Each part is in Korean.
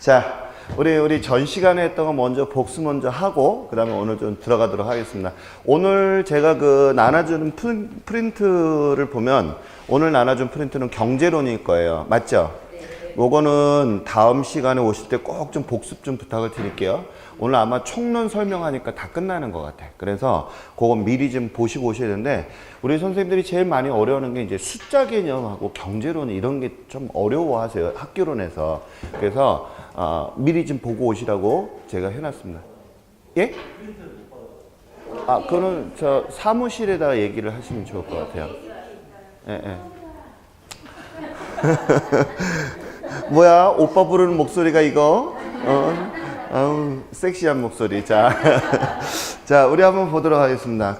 자, 우리 전 시간에 했던 거 먼저 복습 먼저 하고, 그 다음에 오늘 좀 들어가도록 하겠습니다. 오늘 제가 그 나눠주는 프린트를 보면, 오늘 나눠준 프린트는 경제론일 거예요. 맞죠? 요거는 다음 시간에 오실 때 꼭 좀 복습 좀 부탁을 드릴게요. 오늘 아마 총론 설명하니까 다 끝나는 것 같아. 그래서 그건 미리 좀 보시고 오셔야 되는데, 우리 선생님들이 제일 많이 어려워하는 게 이제 숫자 개념하고 경제론 이런 게 좀 어려워하세요. 학교론에서. 그래서 미리 좀 보고 오시라고 제가 해놨습니다. 예? 그거는 저 사무실에다 얘기를 하시면 좋을 것 같아요. 예, 예. 뭐야? 오빠 부르는 목소리가 이거? 섹시한 목소리. 자, 자, 우리 한번 보도록 하겠습니다.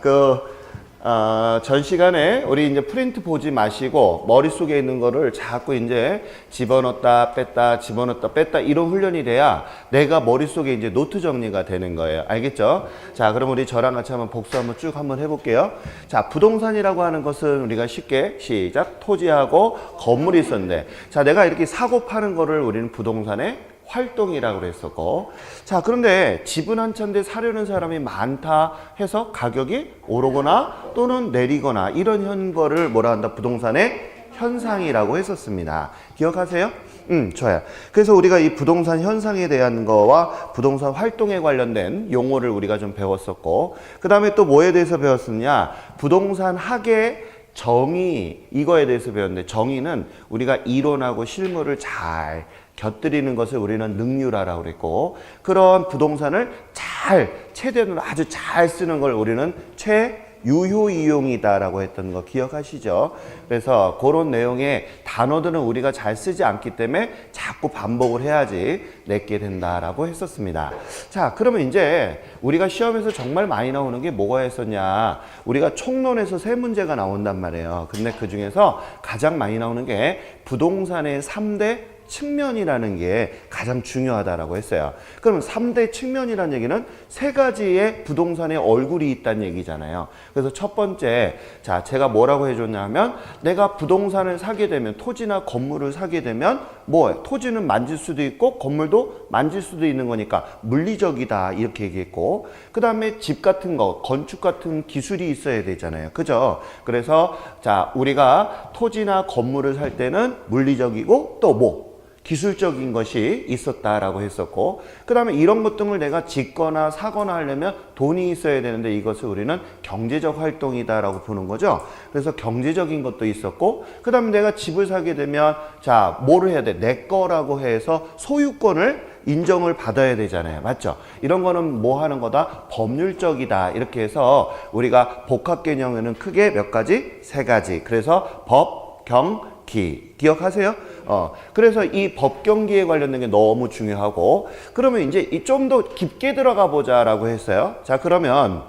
전 시간에 우리 이제 프린트 보지 마시고 머릿속에 있는 거를 자꾸 이제 집어넣었다 뺐다 집어넣었다 뺐다 이런 훈련이 돼야 내가 머릿속에 이제 노트 정리가 되는 거예요. 알겠죠? 자, 그럼 우리 저랑 같이 한번 복수 한번 쭉 한번 해볼게요. 자, 부동산이라고 하는 것은 우리가 쉽게 시작 토지하고 건물이 있었는데, 자, 내가 이렇게 사고 파는 거를 우리는 부동산의 활동이라고 했었고, 자, 그런데 집은 한 채인데 사려는 사람이 많다 해서 가격이 오르거나 또는 내리거나 이런 거를 뭐라 한다? 부동산의 현상이라고 했었습니다. 기억하세요? 좋아요. 그래서 우리가 이 부동산 현상에 대한 거와 부동산 활동에 관련된 용어를 우리가 좀 배웠었고, 그 다음에 또 뭐에 대해서 배웠었냐? 부동산 학의 정의, 이거에 대해서 배웠는데, 정의는 우리가 이론하고 실물을 잘 곁들이는 것을 우리는 능률화라고 그랬고, 그런 부동산을 최대한으로 아주 잘 쓰는 걸 우리는 최유효 이용이다라고 했던 거 기억하시죠? 그래서 그런 내용의 단어들은 우리가 잘 쓰지 않기 때문에 자꾸 반복을 해야지 내게 된다라고 했었습니다. 자, 그러면 이제 우리가 시험에서 정말 많이 나오는 게 뭐가 있었냐? 우리가 총론에서 3문제가 나온단 말이에요. 근데 그 중에서 가장 많이 나오는 게 부동산의 3대 측면이라는 게 가장 중요하다라고 했어요. 그럼 3대 측면이라는 얘기는 3가지의 부동산의 얼굴이 있다는 얘기잖아요. 그래서 첫 번째, 자, 제가 뭐라고 해줬냐면, 내가 부동산을 사게 되면, 토지나 건물을 사게 되면 토지는 만질 수도 있고 건물도 만질 수도 있는 거니까 물리적이다 이렇게 얘기했고, 그 다음에 집 같은 거, 건축 같은 기술이 있어야 되잖아요. 그죠? 그래서 자, 우리가 토지나 건물을 살 때는 물리적이고 또 기술적인 것이 있었다라고 했었고, 그 다음에 이런 것 등을 내가 짓거나 사거나 하려면 돈이 있어야 되는데 이것을 우리는 경제적 활동이다라고 보는 거죠. 그래서 경제적인 것도 있었고, 그 다음에 내가 집을 사게 되면 자, 뭐를 해야 돼? 내 거라고 해서 소유권을 인정을 받아야 되잖아요. 맞죠? 이런 거는 뭐 하는 거다? 법률적이다. 이렇게 해서 우리가 복합 개념에는 크게 몇 가지? 3가지. 그래서 법, 경, 기. 기억하세요? 그래서 이 법경기에 관련된 게 너무 중요하고, 그러면 이제 좀 더 깊게 들어가 보자라고 했어요. 자, 그러면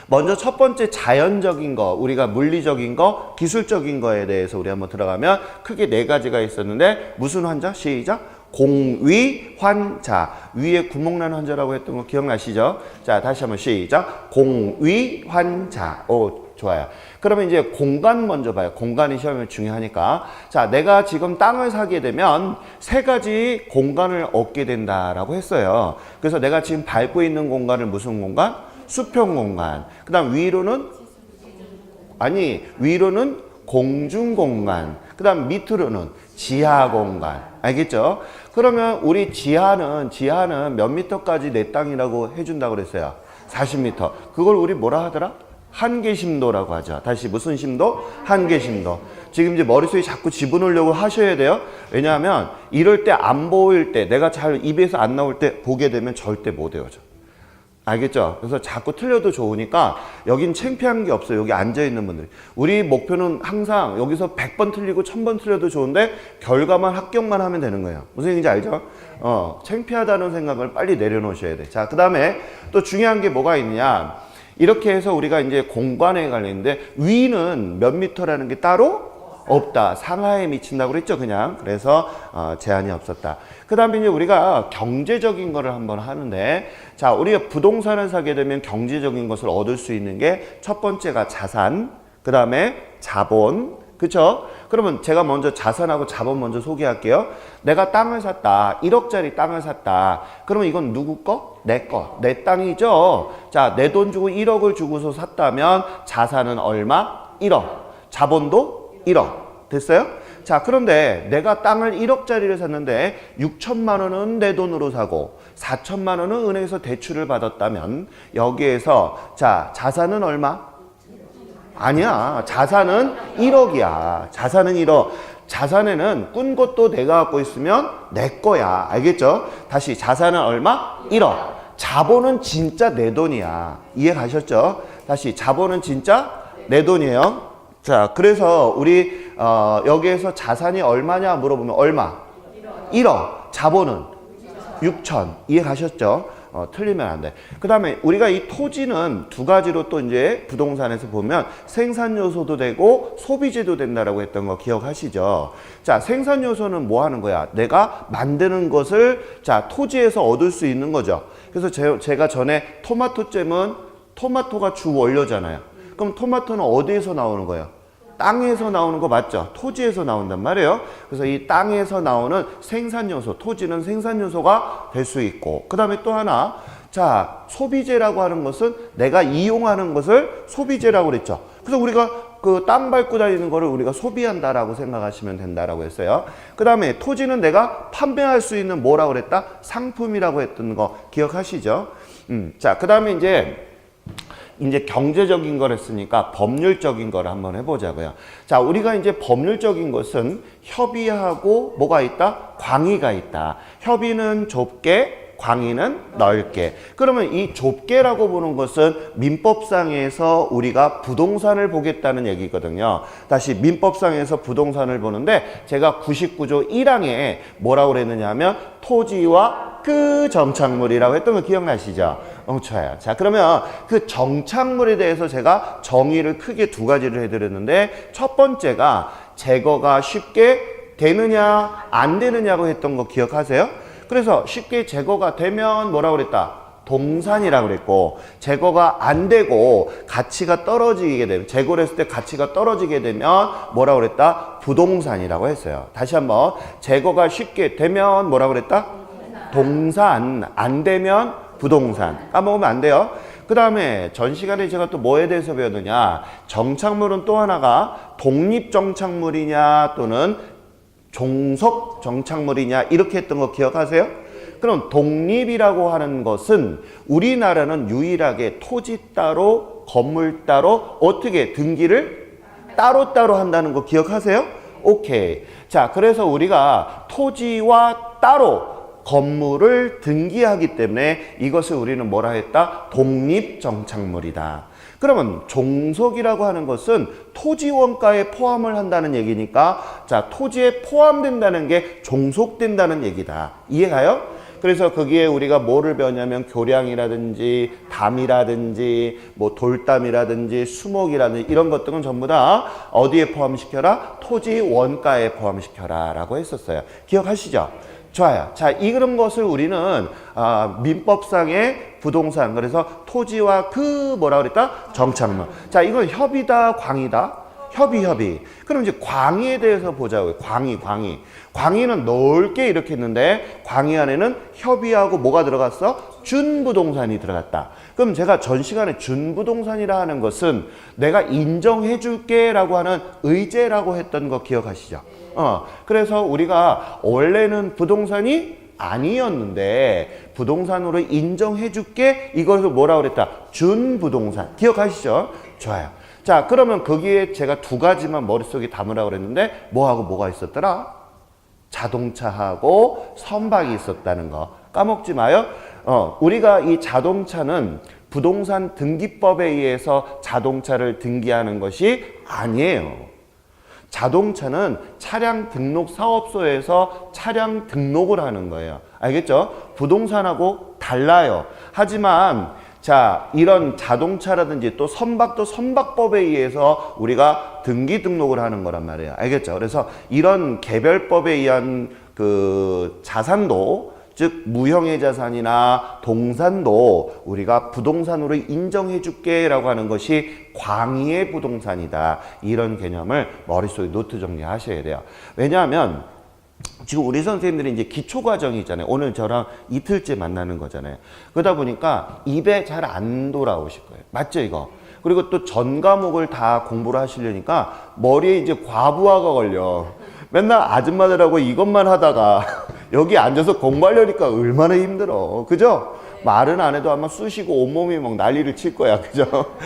먼저 첫 번째 자연적인 거, 우리가 물리적인 거, 기술적인 거에 대해서 우리 한번 들어가면 크게 4가지가 있었는데, 무슨 환자? 시작. 공위 환자. 위에 구멍 난 환자라고 했던 거 기억나시죠? 자, 다시 한번 시작. 공위 환자. 좋아요. 그러면 이제 공간 먼저 봐요. 공간이 시험에 중요하니까. 자, 내가 지금 땅을 사게 되면 3가지 공간을 얻게 된다라고 했어요. 그래서 내가 지금 밟고 있는 공간을 무슨 공간? 수평 공간. 그 다음 위로는 공중 공간. 그 다음 밑으로는 지하 공간. 알겠죠? 그러면 우리 지하는 몇 미터까지 내 땅이라고 해준다고 그랬어요? 40m. 그걸 우리 뭐라 하더라? 한계심도라고 하죠. 다시 무슨 심도? 한계심도. 지금 이제 머릿속에 자꾸 집어넣으려고 하셔야 돼요. 왜냐하면 이럴 때 안 보일 때, 내가 잘 입에서 안 나올 때 보게 되면 절대 못 외워져. 알겠죠? 그래서 자꾸 틀려도 좋으니까 여긴 창피한 게 없어요. 여기 앉아있는 분들. 우리 목표는 항상 여기서 100번 틀리고 1000번 틀려도 좋은데 결과만 합격만 하면 되는 거예요. 무슨 얘기인지 알죠? 창피하다는 생각을 빨리 내려놓으셔야 돼. 자, 그 다음에 또 중요한 게 뭐가 있느냐. 이렇게 해서 우리가 이제 공간에 관련인데, 위는 몇 미터라는 게 따로 없다. 상하에 미친다고 그랬죠, 그냥. 그래서 제한이 없었다. 그 다음에 이제 우리가 경제적인 거를 한번 하는데, 자, 우리가 부동산을 사게 되면 경제적인 것을 얻을 수 있는 게 첫 번째가 자산, 그 다음에 자본, 그쵸? 그 그러면 제가 먼저 자산하고 자본 먼저 소개할게요. 내가 땅을 샀다. 1억짜리 땅을 샀다. 그러면 이건 누구 거? 내 거. 내 땅이죠. 자, 내 돈 주고 1억을 주고서 샀다면 자산은 얼마? 1억. 자본도 1억. 됐어요? 자, 그런데 내가 땅을 1억짜리를 샀는데 6천만 원은 내 돈으로 사고 4천만 원은 은행에서 대출을 받았다면 여기에서 자, 자산은 얼마? 아니야. 자산은 1억이야. 자산은 1억. 자산에는 꾼 것도 내가 갖고 있으면 내 거야. 알겠죠? 다시 자산은 얼마? 1억. 자본은 진짜 내 돈이야. 이해 가셨죠? 다시 자본은 진짜 내 돈이에요. 자, 그래서 우리 여기에서 자산이 얼마냐 물어보면 얼마? 1억. 자본은 6천. 이해 가셨죠? 틀리면 안 돼. 그 다음에 우리가 이 토지는 두 가지로 또 이제 부동산에서 보면 생산 요소도 되고 소비재도 된다라고 했던 거 기억하시죠? 자, 생산 요소는 뭐 하는 거야? 내가 만드는 것을 자, 토지에서 얻을 수 있는 거죠. 그래서 제가 전에 토마토잼은 토마토가 주 원료잖아요. 그럼 토마토는 어디에서 나오는 거예요? 땅에서 나오는 거 맞죠? 토지에서 나온단 말이에요. 그래서 이 땅에서 나오는 생산 요소, 토지는 생산 요소가 될 수 있고, 그 다음에 또 하나, 자, 소비재라고 하는 것은 내가 이용하는 것을 소비재라고 그랬죠. 그래서 우리가 그 땅 밟고 다니는 거를 우리가 소비한다라고 생각하시면 된다라고 했어요. 그 다음에 토지는 내가 판매할 수 있는 뭐라고 그랬다? 상품이라고 했던 거 기억하시죠? 자, 그 다음에 이제 경제적인 걸 했으니까 법률적인 걸 한번 해보자고요. 자, 우리가 이제 법률적인 것은 협의하고 뭐가 있다? 광의가 있다. 협의는 좁게, 광의는 넓게. 그러면 이 좁게라고 보는 것은 민법상에서 우리가 부동산을 보겠다는 얘기거든요. 다시 민법상에서 부동산을 보는데 제가 99조 1항에 뭐라고 그랬느냐 하면 토지와 그 정착물이라고 했던 거 기억나시죠? 좋아요. 자, 그러면 그 정착물에 대해서 제가 정의를 크게 두 가지를 해드렸는데 첫 번째가 제거가 쉽게 되느냐 안 되느냐고 했던 거 기억하세요? 그래서 쉽게 제거가 되면 뭐라고 그랬다? 동산이라고 그랬고, 제거가 안 되고 가치가 떨어지게 되면, 제거를 했을 때 가치가 떨어지게 되면 뭐라고 그랬다? 부동산이라고 했어요. 다시 한번, 제거가 쉽게 되면 뭐라고 그랬다? 동산. 안 되면 부동산. 까먹으면 안 돼요. 그 다음에 전 시간에 제가 또 뭐에 대해서 배웠느냐, 정착물은 또 하나가 독립정착물이냐 또는 종속 정착물이냐 이렇게 했던 거 기억하세요? 그럼 독립이라고 하는 것은 우리나라는 유일하게 토지 따로 건물 따로 어떻게 등기를 따로따로 한다는 거 기억하세요? 오케이. 자, 그래서 우리가 토지와 따로 건물을 등기하기 때문에 이것을 우리는 뭐라 했다? 독립정착물이다. 그러면 종속이라고 하는 것은 토지 원가에 포함을 한다는 얘기니까 자, 토지에 포함된다는 게 종속된다는 얘기다. 이해가요? 그래서 거기에 우리가 뭐를 배웠냐면 교량이라든지 담이라든지 뭐 돌담이라든지 수목이라든지 이런 것들은 전부 다 어디에 포함시켜라? 토지 원가에 포함시켜라 라고 했었어요. 기억하시죠? 좋아요. 자, 이런 것을 우리는 민법상의 부동산, 그래서 토지와 그 뭐라 그랬다? 정착물. 자, 이건 협의다, 광의다? 협의. 그럼 이제 광의에 대해서 보자고요. 광의. 광의는 넓게 이렇게 했는데 광의 안에는 협의하고 뭐가 들어갔어? 준부동산이 들어갔다. 그럼 제가 전 시간에 준부동산이라 하는 것은 내가 인정해 줄게 라고 하는 의제라고 했던 거 기억하시죠? 그래서 우리가 원래는 부동산이 아니었는데 부동산으로 인정해 줄게 이것을 뭐라고 그랬다? 준부동산. 기억하시죠? 좋아요. 자, 그러면 거기에 제가 두 가지만 머릿속에 담으라고 그랬는데 뭐하고 뭐가 있었더라? 자동차하고 선박이 있었다는 거 까먹지 마요. 우리가 이 자동차는 부동산 등기법에 의해서 자동차를 등기하는 것이 아니에요. 자동차는 차량 등록 사업소에서 차량 등록을 하는 거예요. 알겠죠? 부동산하고 달라요. 하지만 자, 이런 자동차라든지 또 선박도 선박법에 의해서 우리가 등기 등록을 하는 거란 말이에요. 알겠죠? 그래서 이런 개별법에 의한 그 자산도 즉 무형의 자산이나 동산도 우리가 부동산으로 인정해 줄게 라고 하는 것이 광의의 부동산이다. 이런 개념을 머릿속에 노트 정리하셔야 돼요. 왜냐하면 지금 우리 선생님들이 이제 기초과정이 있잖아요. 오늘 저랑 이틀째 만나는 거잖아요. 그러다 보니까 입에 잘 안 돌아오실 거예요. 맞죠, 이거? 그리고 또 전 과목을 다 공부를 하시려니까 머리에 이제 과부하가 걸려. 맨날 아줌마들하고 이것만 하다가 여기 앉아서 공부하려니까 얼마나 힘들어. 그죠? 말은 안 해도 아마 쑤시고 온몸이 막 난리를 칠 거야. 그죠?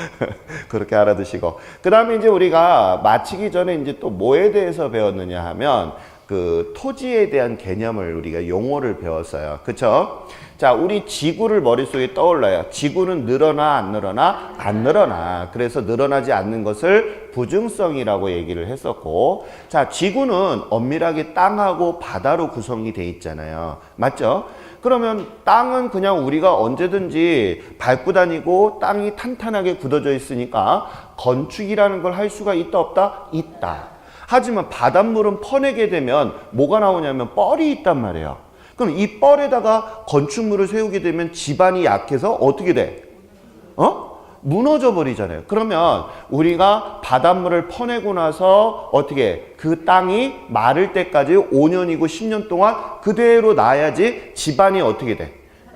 그렇게 알아두시고. 그 다음에 이제 우리가 마치기 전에 이제 또 뭐에 대해서 배웠느냐 하면 그 토지에 대한 개념을 우리가 용어를 배웠어요. 그쵸? 자, 우리 지구를 머릿속에 떠올라요. 지구는 늘어나 안 늘어나? 안 늘어나. 그래서 늘어나지 않는 것을 부증성이라고 얘기를 했었고, 자, 지구는 엄밀하게 땅하고 바다로 구성이 돼 있잖아요. 맞죠? 그러면 땅은 그냥 우리가 언제든지 밟고 다니고 땅이 탄탄하게 굳어져 있으니까 건축이라는 걸 할 수가 있다 없다? 있다. 하지만 바닷물은 퍼내게 되면 뭐가 나오냐면 뻘이 있단 말이에요. 그럼 이 뻘에다가 건축물을 세우게 되면 지반이 약해서 어떻게 돼? 무너져 버리잖아요. 그러면 우리가 바닷물을 퍼내고 나서 어떻게 그 땅이 마를 때까지 5년이고 10년 동안 그대로 놔야지 지반이 어떻게 돼?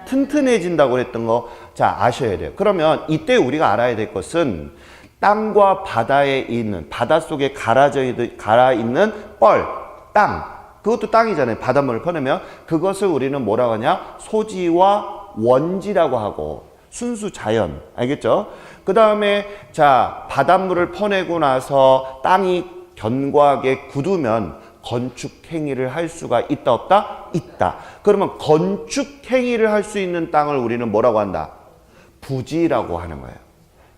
튼튼해진다고 그랬던 거 자 아셔야 돼요. 그러면 이때 우리가 알아야 될 것은 땅과 바다에 있는 바닷속에 갈아 있는 뻘, 땅 그것도 땅이잖아요. 바닷물을 퍼내면 그것을 우리는 뭐라고 하냐? 소지와 원지라고 하고 순수 자연 알겠죠? 그 다음에 자 바닷물을 퍼내고 나서 땅이 견고하게 굳으면 건축 행위를 할 수가 있다 없다? 있다. 그러면 건축 행위를 할 수 있는 땅을 우리는 뭐라고 한다? 부지라고 하는 거예요.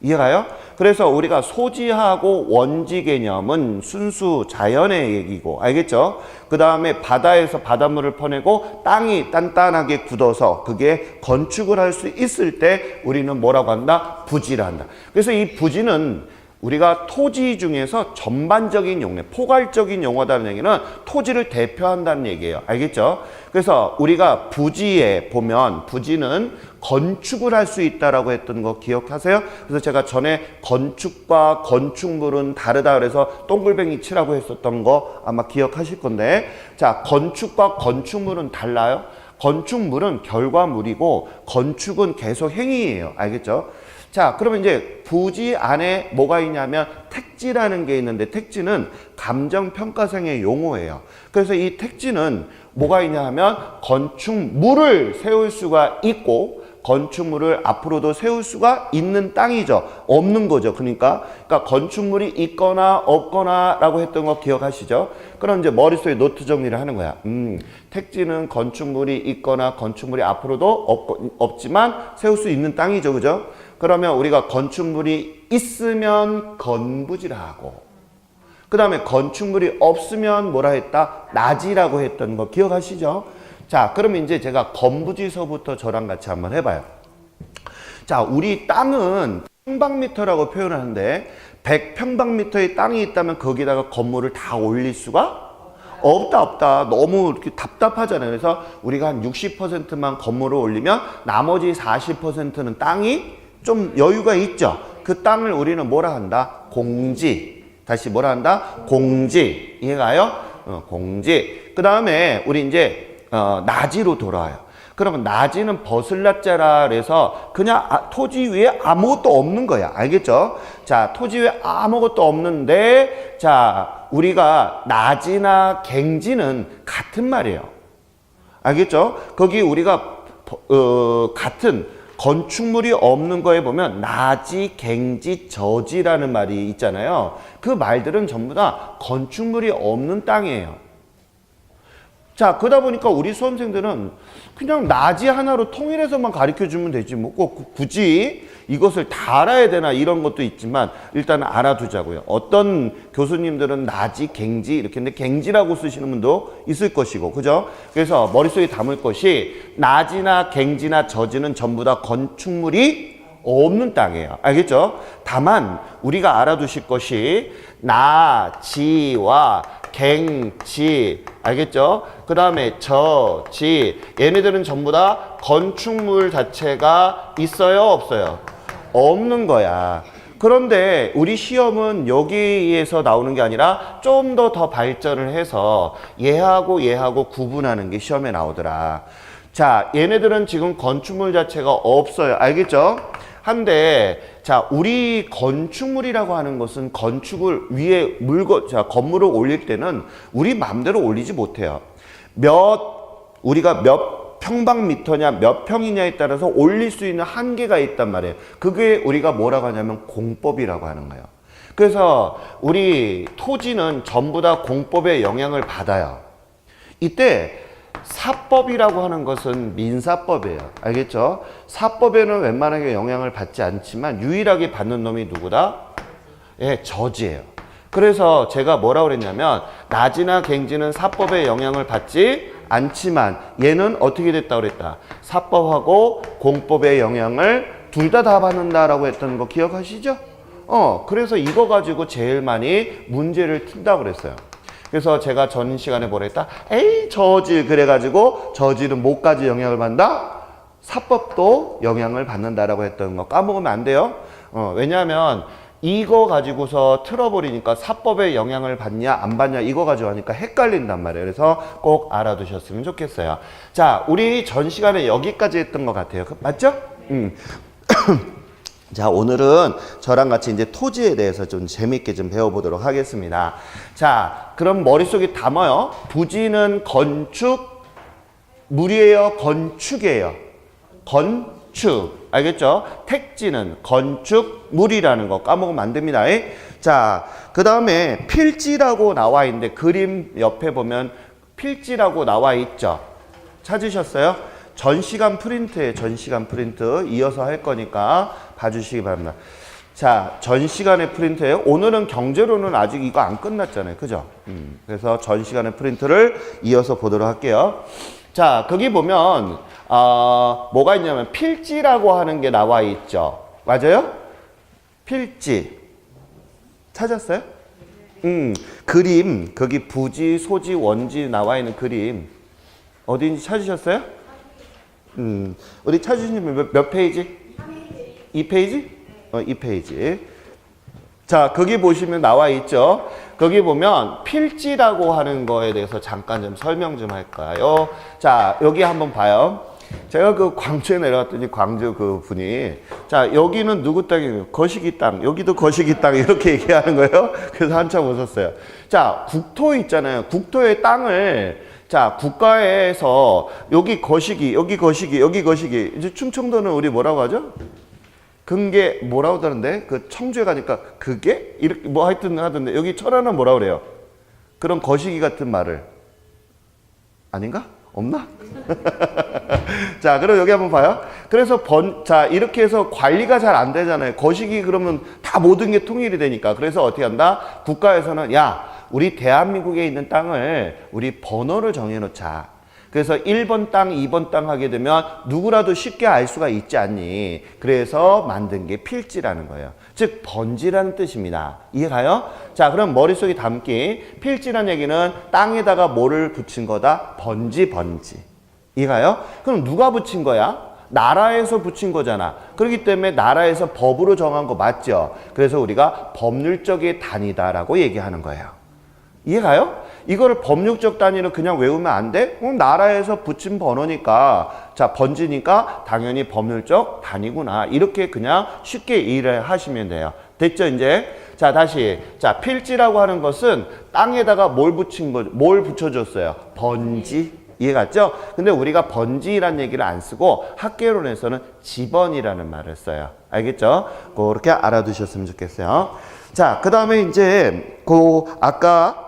이해가요? 그래서 우리가 소지하고 원지 개념은 순수 자연의 얘기고 알겠죠? 그 다음에 바다에서 바닷물을 퍼내고 땅이 단단하게 굳어서 그게 건축을 할 수 있을 때 우리는 뭐라고 한다? 부지라 한다. 그래서 이 부지는 우리가 토지 중에서 전반적인 용어, 포괄적인 용어다는 얘기는 토지를 대표한다는 얘기예요. 알겠죠? 그래서 우리가 부지에 보면 부지는 건축을 할 수 있다라고 했던 거 기억하세요? 그래서 제가 전에 건축과 건축물은 다르다 그래서 동글뱅이 치라고 했었던 거 아마 기억하실 건데 자, 건축과 건축물은 달라요? 건축물은 결과물이고 건축은 계속 행위예요. 알겠죠? 자, 그러면 이제 부지 안에 뭐가 있냐면 택지라는 게 있는데 택지는 감정평가상의 용어예요. 그래서 이 택지는 뭐가 있냐 하면 건축물을 세울 수가 있고 건축물을 앞으로도 세울 수가 있는 땅이죠. 없는 거죠. 그러니까 건축물이 있거나 없거나 라고 했던 거 기억하시죠? 그럼 이제 머릿속에 노트 정리를 하는 거야. 택지는 건축물이 있거나 건축물이 앞으로도 없지만 세울 수 있는 땅이죠. 그죠? 그러면 우리가 건축물이 있으면 건부지라 하고 그 다음에 건축물이 없으면 뭐라 했다? 나지라고 했던 거 기억하시죠? 자, 그러면 이제 제가 건부지서부터 저랑 같이 한번 해봐요. 자, 우리 땅은 평방미터라고 표현을 하는데 100평방미터의 땅이 있다면 거기다가 건물을 다 올릴 수가 없다. 너무 이렇게 답답하잖아요. 그래서 우리가 한 60%만 건물을 올리면 나머지 40%는 땅이 좀 여유가 있죠. 그 땅을 우리는 뭐라 한다? 공지. 다시 뭐라 한다? 공지. 이해가요? 공지. 그 다음에 우리 이제 나지로 돌아와요. 그러면 나지는 벗을라자라 그래서 그냥 토지 위에 아무것도 없는 거야. 알겠죠? 자, 토지 위에 아무것도 없는데 자, 우리가 나지나 갱지는 같은 말이에요. 알겠죠? 거기 우리가 같은 건축물이 없는 거에 보면 나지, 갱지, 저지라는 말이 있잖아요. 그 말들은 전부 다 건축물이 없는 땅이에요. 자, 그러다 보니까 우리 수험생들은 그냥 나지 하나로 통일해서만 가르쳐주면 되지 뭐 꼭 굳이 이것을 다 알아야 되나 이런 것도 있지만 일단 알아두자고요. 어떤 교수님들은 나지, 갱지 이렇게 했는데 갱지라고 쓰시는 분도 있을 것이고 그죠? 그래서 머릿속에 담을 것이 나지나 갱지나 저지는 전부 다 건축물이 없는 땅이에요. 알겠죠? 다만 우리가 알아두실 것이 나지와 갱지, 알겠죠? 그 다음에 저, 지, 얘네들은 전부 다 건축물 자체가 있어요, 없어요? 없는 거야. 그런데 우리 시험은 여기에서 나오는 게 아니라 좀 더 발전을 해서 얘하고 구분하는 게 시험에 나오더라. 자, 얘네들은 지금 건축물 자체가 없어요. 알겠죠? 한데, 자, 우리 건축물이라고 하는 것은 건축을 위에 건물을 올릴 때는 우리 마음대로 올리지 못해요. 우리가 몇 평방미터냐, 몇 평이냐에 따라서 올릴 수 있는 한계가 있단 말이에요. 그게 우리가 뭐라고 하냐면 공법이라고 하는 거예요. 그래서 우리 토지는 전부 다 공법의 영향을 받아요. 이때 사법이라고 하는 것은 민사법이에요. 알겠죠? 사법에는 웬만하게 영향을 받지 않지만 유일하게 받는 놈이 누구다? 예, 저지예요. 그래서 제가 뭐라고 그랬냐면 나지나 갱지는 사법의 영향을 받지 않지만 얘는 어떻게 됐다고 그랬다? 사법하고 공법의 영향을 둘 다 받는다라고 했던 거 기억하시죠? 그래서 이거 가지고 제일 많이 문제를 푼다고 그랬어요. 그래서 제가 전 시간에 뭐라 했다? 에이, 저질. 그래가지고 저질은 뭐까지 영향을 받는다? 사법도 영향을 받는다라고 했던 거 까먹으면 안 돼요. 왜냐하면 이거 가지고서 틀어버리니까 사법에 영향을 받냐 안 받냐 이거 가지고 하니까 헷갈린단 말이에요. 그래서 꼭 알아두셨으면 좋겠어요. 자, 우리 전 시간에 여기까지 했던 것 같아요. 맞죠? 자, 오늘은 저랑 같이 이제 토지에 대해서 좀 재밌게 좀 배워보도록 하겠습니다. 자, 그럼 머릿속에 담아요. 부지는 건축물이에요? 건축이에요? 건축. 알겠죠? 택지는 건축물이라는 거 까먹으면 안 됩니다. 자, 그 다음에 필지라고 나와 있는데 그림 옆에 보면 필지라고 나와 있죠? 찾으셨어요? 전시간 프린트에 전시간 프린트 이어서 할 거니까 봐주시기 바랍니다. 자, 전시간의 프린트예요. 오늘은 경제로는 아직 이거 안 끝났잖아요. 그죠? 그래서 전시간의 프린트를 이어서 보도록 할게요. 자, 거기 보면 뭐가 있냐면 필지라고 하는 게 나와 있죠. 맞아요? 필지. 찾았어요? 그림. 거기 부지, 소지, 원지 나와 있는 그림. 어디인지 찾으셨어요? 우리 찾으시면 몇 페이지? 2페이지? 2페이지. 자, 거기 보시면 나와 있죠. 거기 보면 필지라고 하는 거에 대해서 잠깐 좀 설명 좀 할까요? 자, 여기 한번 봐요. 제가 그 광주에 내려갔더니 광주 그 분이 자, 여기는 누구 땅이에요? 거시기 땅. 여기도 거시기 땅. 이렇게 얘기하는 거예요. 그래서 한참 웃었어요. 자, 국토 있잖아요. 국토의 땅을 자, 국가에서 여기 거시기, 여기 거시기, 여기 거시기. 이제 충청도는 우리 뭐라고 하죠? 근게 뭐라고 하던데? 그 청주에 가니까 그게? 이렇게 뭐 하여튼 하던데. 여기 천안은 뭐라고 그래요? 그런 거시기 같은 말을. 아닌가? 없나? 자, 그럼 여기 한번 봐요. 그래서 자, 이렇게 해서 관리가 잘 안 되잖아요. 거시기 그러면 다 모든 게 통일이 되니까. 그래서 어떻게 한다? 국가에서는 야, 우리 대한민국에 있는 땅을 우리 번호를 정해놓자. 그래서 1번 땅, 2번 땅 하게 되면 누구라도 쉽게 알 수가 있지 않니? 그래서 만든 게 필지라는 거예요. 즉 번지라는 뜻입니다. 이해가요? 자, 그럼 머릿속에 담기. 필지라는 얘기는 땅에다가 뭐를 붙인 거다? 번지. 이해가요? 그럼 누가 붙인 거야? 나라에서 붙인 거잖아. 그렇기 때문에 나라에서 법으로 정한 거 맞죠? 그래서 우리가 법률적의 단위다라고 얘기하는 거예요. 이해가요? 이거를 법률적 단위로 그냥 외우면 안 돼? 나라에서 붙인 번호니까, 자, 번지니까 당연히 법률적 단위구나. 이렇게 그냥 쉽게 이해를 하시면 돼요. 됐죠, 이제? 자, 다시. 자, 필지라고 하는 것은 땅에다가 뭘 붙여줬어요? 번지. 이해갔죠? 근데 우리가 번지라는 얘기를 안 쓰고 학계론에서는 지번이라는 말을 써요. 알겠죠? 그렇게 알아두셨으면 좋겠어요. 자, 그 다음에 이제 아까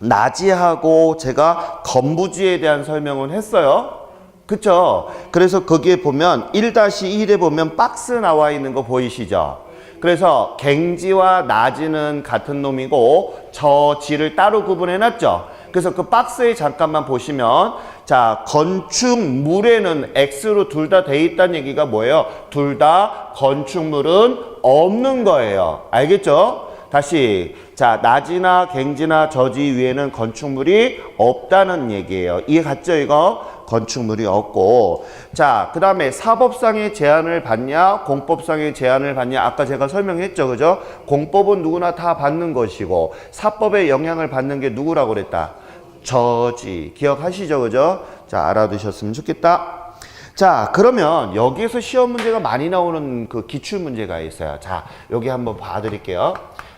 나지하고 제가 건부지에 대한 설명을 했어요. 그쵸? 그래서 거기에 보면 1-1에 보면 박스 나와 있는 거 보이시죠? 그래서 갱지와 나지는 같은 놈이고 저지를 따로 구분해 놨죠. 그래서 그 박스에 잠깐만 보시면 자, 건축물에는 X로 둘 다 돼 있다는 얘기가 뭐예요? 둘 다 건축물은 없는 거예요. 알겠죠? 다시 자 낮이나 갱지나 저지 위에는 건축물이 없다는 얘기예요. 이해 갔죠 이거? 건축물이 없고 자 그 다음에 사법상의 제한을 받냐 공법상의 제한을 받냐 아까 제가 설명했죠 그죠? 공법은 누구나 다 받는 것이고 사법의 영향을 받는 게 누구라고 그랬다? 저지. 기억하시죠 그죠? 자 알아두셨으면 좋겠다. 자 그러면 여기에서 시험 문제가 많이 나오는 그 기출 문제가 있어요. 자 여기 한번 봐드릴게요.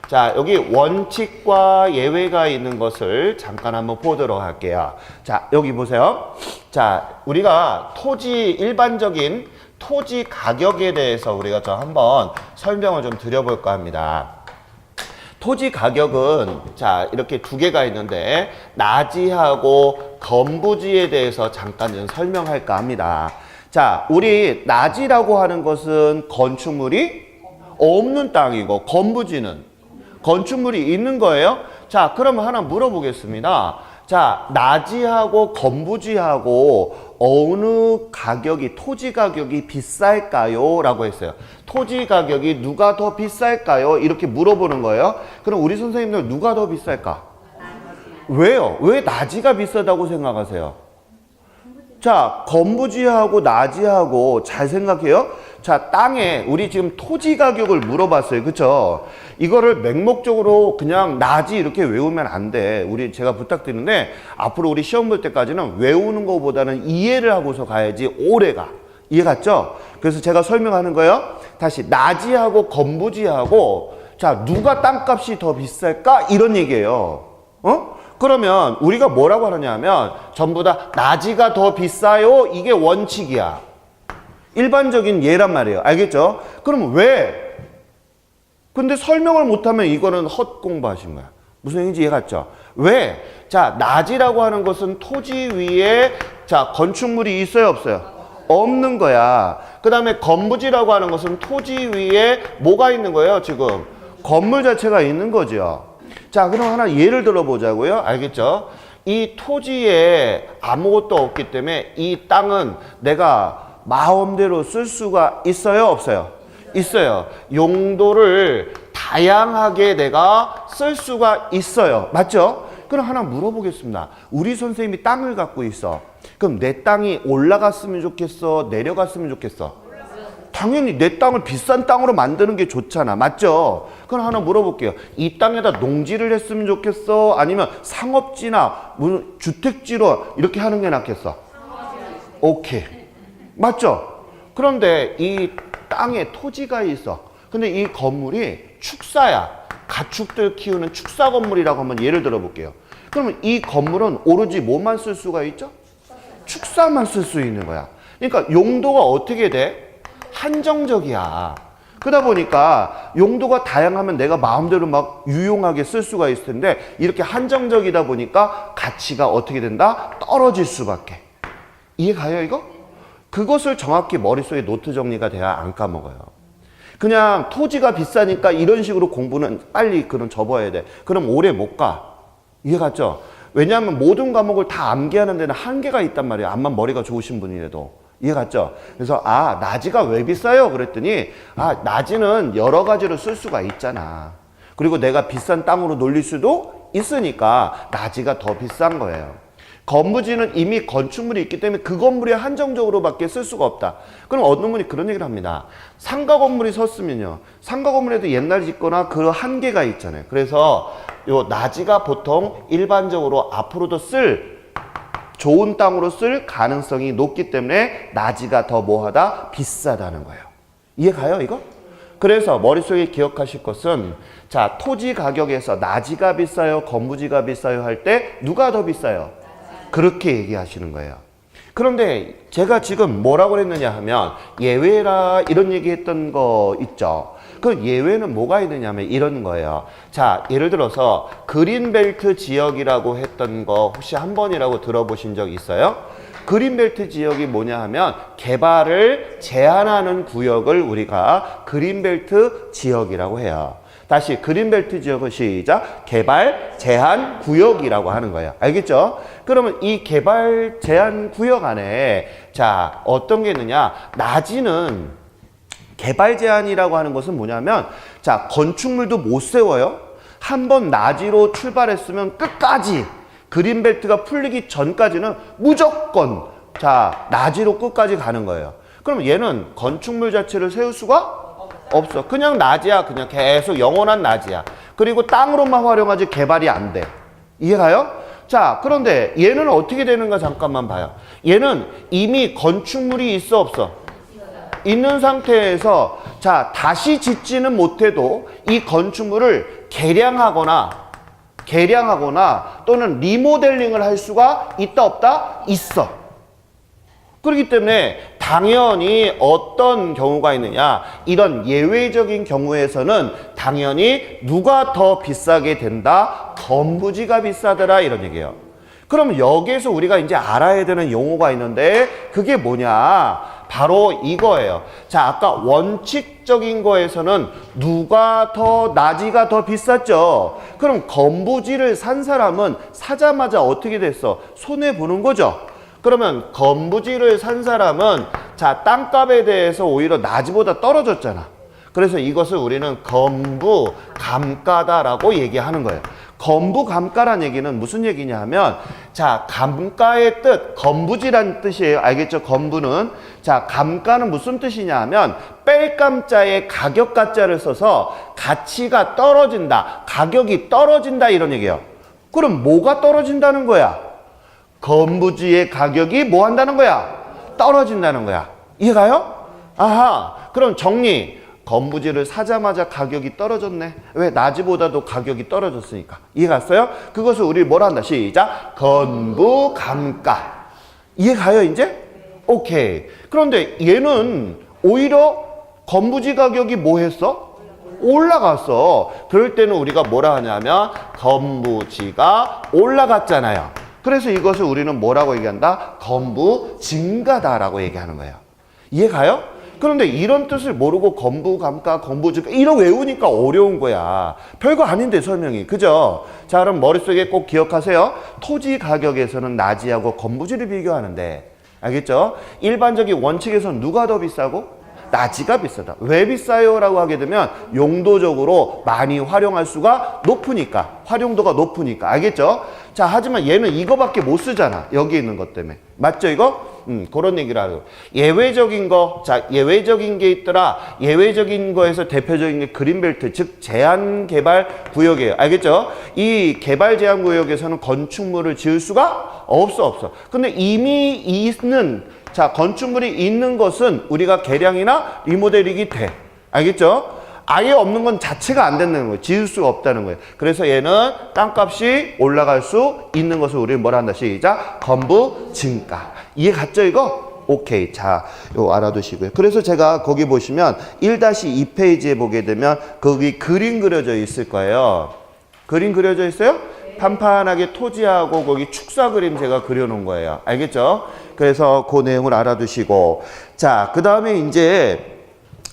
자 여기 원칙과 예외가 있는 것을 잠깐 한번 보도록 할게요. 자 여기 보세요. 자 우리가 일반적인 토지 가격에 대해서 우리가 좀 한번 설명을 좀 드려볼까 합니다. 토지 가격은 자 이렇게 두 개가 있는데 나지하고 건부지에 대해서 잠깐 좀 설명할까 합니다. 자 우리 나지라고 하는 것은 건축물이 없는 땅이고 건부지는 건축물이 있는 거예요. 자 그러면 하나 물어보겠습니다. 자 나지하고 건부지하고 어느 가격이 토지 가격이 비쌀까요? 라고 했어요. 토지 가격이 누가 더 비쌀까요? 이렇게 물어보는 거예요. 그럼 우리 선생님들 누가 더 비쌀까? 왜요? 왜 나지가 비싸다고 생각하세요? 자 건부지하고 나지하고 잘 생각해요. 자 땅에 우리 지금 토지 가격을 물어봤어요. 그쵸? 이거를 맹목적으로 그냥 나지 이렇게 외우면 안 돼. 제가 부탁드리는데 앞으로 우리 시험 볼 때까지는 외우는 것보다는 이해를 하고서 가야지 오래 가. 이해 갔죠? 그래서 제가 설명하는 거예요. 다시 나지하고 건부지하고 자 누가 땅값이 더 비쌀까? 이런 얘기예요. 그러면 우리가 뭐라고 하느냐면 전부 다 나지가 더 비싸요. 이게 원칙이야. 일반적인 예란 말이에요. 알겠죠? 그럼 왜? 근데 설명을 못하면 이거는 헛공부하신 거야. 무슨 얘기인지 이해 갔죠? 왜? 자, 나지라고 하는 것은 토지 위에 자 건축물이 있어요 없어요? 없는 거야. 그 다음에 건부지라고 하는 것은 토지 위에 뭐가 있는 거예요 지금? 건물 자체가 있는 거죠. 자 그럼 하나 예를 들어보자고요. 알겠죠? 이 토지에 아무것도 없기 때문에 이 땅은 내가 마음대로 쓸 수가 있어요 없어요? 있어요. 용도를 다양하게 내가 쓸 수가 있어요. 맞죠? 그럼 하나 물어보겠습니다. 우리 선생님이 땅을 갖고 있어. 그럼 내 땅이 올라갔으면 좋겠어? 내려갔으면 좋겠어? 당연히 내 땅을 비싼 땅으로 만드는 게 좋잖아. 맞죠? 그럼 하나 물어볼게요. 이 땅에다 농지를 했으면 좋겠어? 아니면 상업지나 주택지로 이렇게 하는 게 낫겠어? 오케이. 맞죠? 그런데 이 땅에 토지가 있어. 근데 이 건물이 축사야. 가축들 키우는 축사 건물이라고 한번 예를 들어 볼게요. 그러면 이 건물은 오로지 뭐만 쓸 수가 있죠? 축사만 쓸 수 있는 거야. 그러니까 용도가 어떻게 돼? 한정적이야. 그러다 보니까 용도가 다양하면 내가 마음대로 막 유용하게 쓸 수가 있을 텐데 이렇게 한정적이다 보니까 가치가 어떻게 된다? 떨어질 수밖에. 이해 가요 이거? 그것을 정확히 머릿속에 노트 정리가 돼야 안 까먹어요. 그냥 토지가 비싸니까 이런 식으로 공부는 빨리 그럼 접어야 돼. 그럼 오래 못 가. 이해 갔죠? 왜냐하면 모든 과목을 다 암기하는 데는 한계가 있단 말이에요. 암만 머리가 좋으신 분이라도. 이해 갔죠? 그래서 나지가 왜 비싸요? 그랬더니 나지는 여러 가지로 쓸 수가 있잖아. 그리고 내가 비싼 땅으로 놀릴 수도 있으니까 나지가 더 비싼 거예요. 건부지는 이미 건축물이 있기 때문에 그 건물이 한정적으로밖에 쓸 수가 없다. 그럼 어떤 분이 그런 얘기를 합니다. 상가 건물이 섰으면요. 상가 건물에도 옛날 짓거나 그 한계가 있잖아요. 그래서 요 나지가 보통 일반적으로 앞으로도 좋은 땅으로 쓸 가능성이 높기 때문에 나지가 더 뭐하다? 비싸다는 거예요. 이해 가요 이거? 그래서 머릿속에 기억하실 것은 자 토지 가격에서 나지가 비싸요? 건부지가 비싸요? 할 때 누가 더 비싸요? 그렇게 얘기하시는 거예요. 그런데 제가 지금 뭐라고 했느냐 하면 예외라 이런 얘기했던 거 있죠. 그 예외는 뭐가 있느냐면 이런 거예요. 자, 예를 들어서 그린벨트 지역이라고 했던 거 혹시 한 번이라고 들어보신 적 있어요? 그린벨트 지역이 뭐냐 하면 개발을 제한하는 구역을 우리가 그린벨트 지역이라고 해요. 다시 그린벨트 지역은 시작. 개발 제한 구역이라고 하는 거예요. 알겠죠? 그러면 이 개발 제한 구역 안에 자 어떤 게 있느냐? 나지는 개발 제한이라고 하는 것은 뭐냐면 자, 건축물도 못 세워요. 한번 나지로 출발했으면 끝까지 그린벨트가 풀리기 전까지는 무조건 자, 나지로 끝까지 가는 거예요. 그럼 얘는 건축물 자체를 세울 수가 없어. 그냥 나지야. 그냥 계속 영원한 나지야. 그리고 땅으로만 활용하지 개발이 안 돼. 이해가요? 자, 그런데 얘는 어떻게 되는가 잠깐만 봐요. 얘는 이미 건축물이 있어 없어? 있는 상태에서 자, 다시 짓지는 못해도 이 건축물을 개량하거나 또는 리모델링을 할 수가 있다 없다? 있어. 그렇기 때문에 당연히 어떤 경우가 있느냐, 이런 예외적인 경우에서는 당연히 누가 더 비싸게 된다? 건부지가 비싸더라, 이런 얘기예요. 그럼 여기에서 우리가 이제 알아야 되는 용어가 있는데 그게 뭐냐? 바로 이거예요. 자, 아까 원칙적인 거에서는 누가 더 나지가 더 비쌌죠. 그럼 건부지를 산 사람은 사자마자 어떻게 됐어? 손해 보는 거죠. 그러면 건부지를 산 사람은 자, 땅값에 대해서 오히려 나지보다 떨어졌잖아. 그래서 이것을 우리는 건부 감가다라고 얘기하는 거예요. 건부 감가란 얘기는 무슨 얘기냐 하면 자, 감가의 뜻, 건부지란 뜻이에요. 알겠죠? 건부는. 자, 감가는 무슨 뜻이냐 하면 뺄감자에 가격가자를 써서 가치가 떨어진다, 가격이 떨어진다, 이런 얘기예요. 그럼 뭐가 떨어진다는 거야? 건부지의 가격이 뭐 한다는 거야? 떨어진다는 거야. 이해가요? 아하, 그럼 정리. 건부지를 사자마자 가격이 떨어졌네. 왜? 나지보다도 가격이 떨어졌으니까. 이해갔어요? 그것을 우리 뭐라 한다? 시작. 건부감가. 이해가요, 이제? 오케이. 그런데 얘는 오히려 건부지 가격이 뭐 했어? 올라갔어. 그럴 때는 우리가 뭐라 하냐면 건부지가 올라갔잖아요. 그래서 이것을 우리는 뭐라고 얘기한다? 건부 증가다라고 얘기하는 거예요. 이해가요? 그런데 이런 뜻을 모르고 건부 감가, 건부 증가 이런 외우니까 어려운 거야. 별거 아닌데 설명이. 그죠? 자, 그럼 머릿속에 꼭 기억하세요. 토지 가격에서는 나지하고 건부지를 비교하는데, 알겠죠? 일반적인 원칙에서는 누가 더 비싸고? 나지가 비싸다. 왜 비싸요? 라고 하게 되면 용도적으로 많이 활용할 수가 높으니까, 활용도가 높으니까. 알겠죠? 자, 하지만 얘는 이거밖에 못 쓰잖아. 여기 있는 것 때문에. 맞죠, 이거? 그런 얘기를 하고. 예외적인 거, 자, 예외적인 게 있더라. 예외적인 거에서 대표적인 게 그린벨트, 즉 제한 개발 구역이에요. 알겠죠? 이 개발 제한 구역에서는 건축물을 지을 수가 없어. 근데 이미 있는 자, 건축물이 있는 것은 우리가 개량이나 리모델링이 돼. 알겠죠? 아예 없는 건 자체가 안 된다는 거예요. 지을 수가 없다는 거예요. 그래서 얘는 땅값이 올라갈 수 있는 것을 우리는 뭐라 한다? 시작. 건부 증가. 이해 갔죠, 이거? 오케이. 자, 이거 알아두시고요. 그래서 제가 거기 보시면 1-2페이지에 보게 되면 거기 그림 그려져 있을 거예요. 그림 그려져 있어요? 판판하게 토지하고 거기 축사 그림 제가 그려놓은 거예요. 알겠죠? 그래서 그 내용을 알아두시고, 자, 그 다음에 이제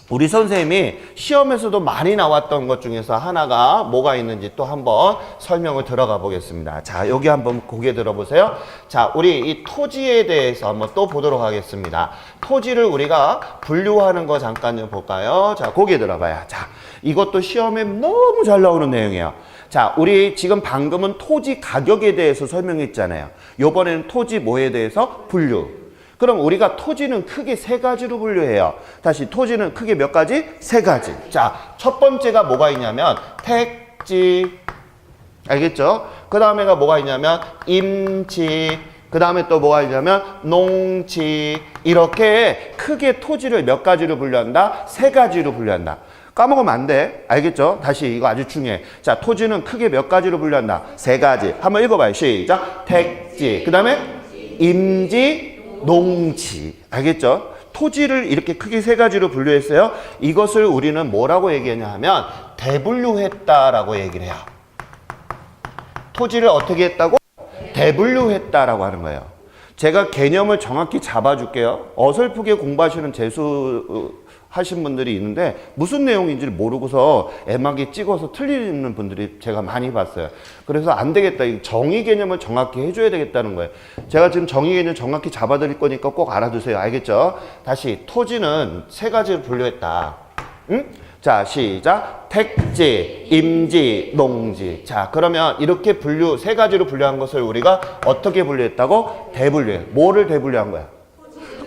우리 선생님이 시험에서도 많이 나왔던 것 중에서 하나가 뭐가 있는지 또 한번 설명을 들어가 보겠습니다. 자, 여기 한번 고개 들어보세요. 자, 우리 이 토지에 대해서 한번 또 보도록 하겠습니다. 토지를 우리가 분류하는 거 잠깐 좀 볼까요? 자, 고개 들어봐요. 자, 이것도 시험에 너무 잘 나오는 내용이에요. 자, 우리 지금 방금은 토지 가격에 대해서 설명했잖아요. 요번에는 토지 뭐에 대해서? 분류. 그럼 우리가 토지는 크게 세 가지로 분류해요. 다시, 토지는 크게 몇 가지? 세 가지. 자, 첫 번째가 뭐가 있냐면 택지. 알겠죠? 그 다음에가 뭐가 있냐면 임지. 그 다음에 또 뭐가 있냐면 농지. 이렇게 크게 토지를 몇 가지로 분류한다? 세 가지로 분류한다. 까먹으면 안 돼. 알겠죠? 다시, 이거 아주 중요해. 자, 토지는 크게 몇 가지로 분류한다? 세 가지. 한번 읽어봐요. 시작. 택지. 그 다음에 임지, 농지. 알겠죠? 토지를 이렇게 크게 세 가지로 분류했어요. 이것을 우리는 뭐라고 얘기하냐 하면 대분류했다라고 얘기를 해요. 토지를 어떻게 했다고? 대분류했다라고 하는 거예요. 제가 개념을 정확히 잡아줄게요. 어설프게 공부하시는 재수 하신 분들이 있는데 무슨 내용인지를 모르고서 애막이 찍어서 틀리는 분들이 제가 많이 봤어요. 그래서 안 되겠다. 정의 개념을 정확히 해줘야 되겠다는 거예요. 제가 지금 정의 개념 정확히 잡아드릴 거니까 꼭 알아두세요. 알겠죠? 다시, 토지는 세 가지로 분류했다. 응? 자, 시작. 택지, 임지, 농지. 자, 그러면 이렇게 세 가지로 분류한 것을 우리가 어떻게 분류했다고? 대분류해. 뭐를 대분류한 거야?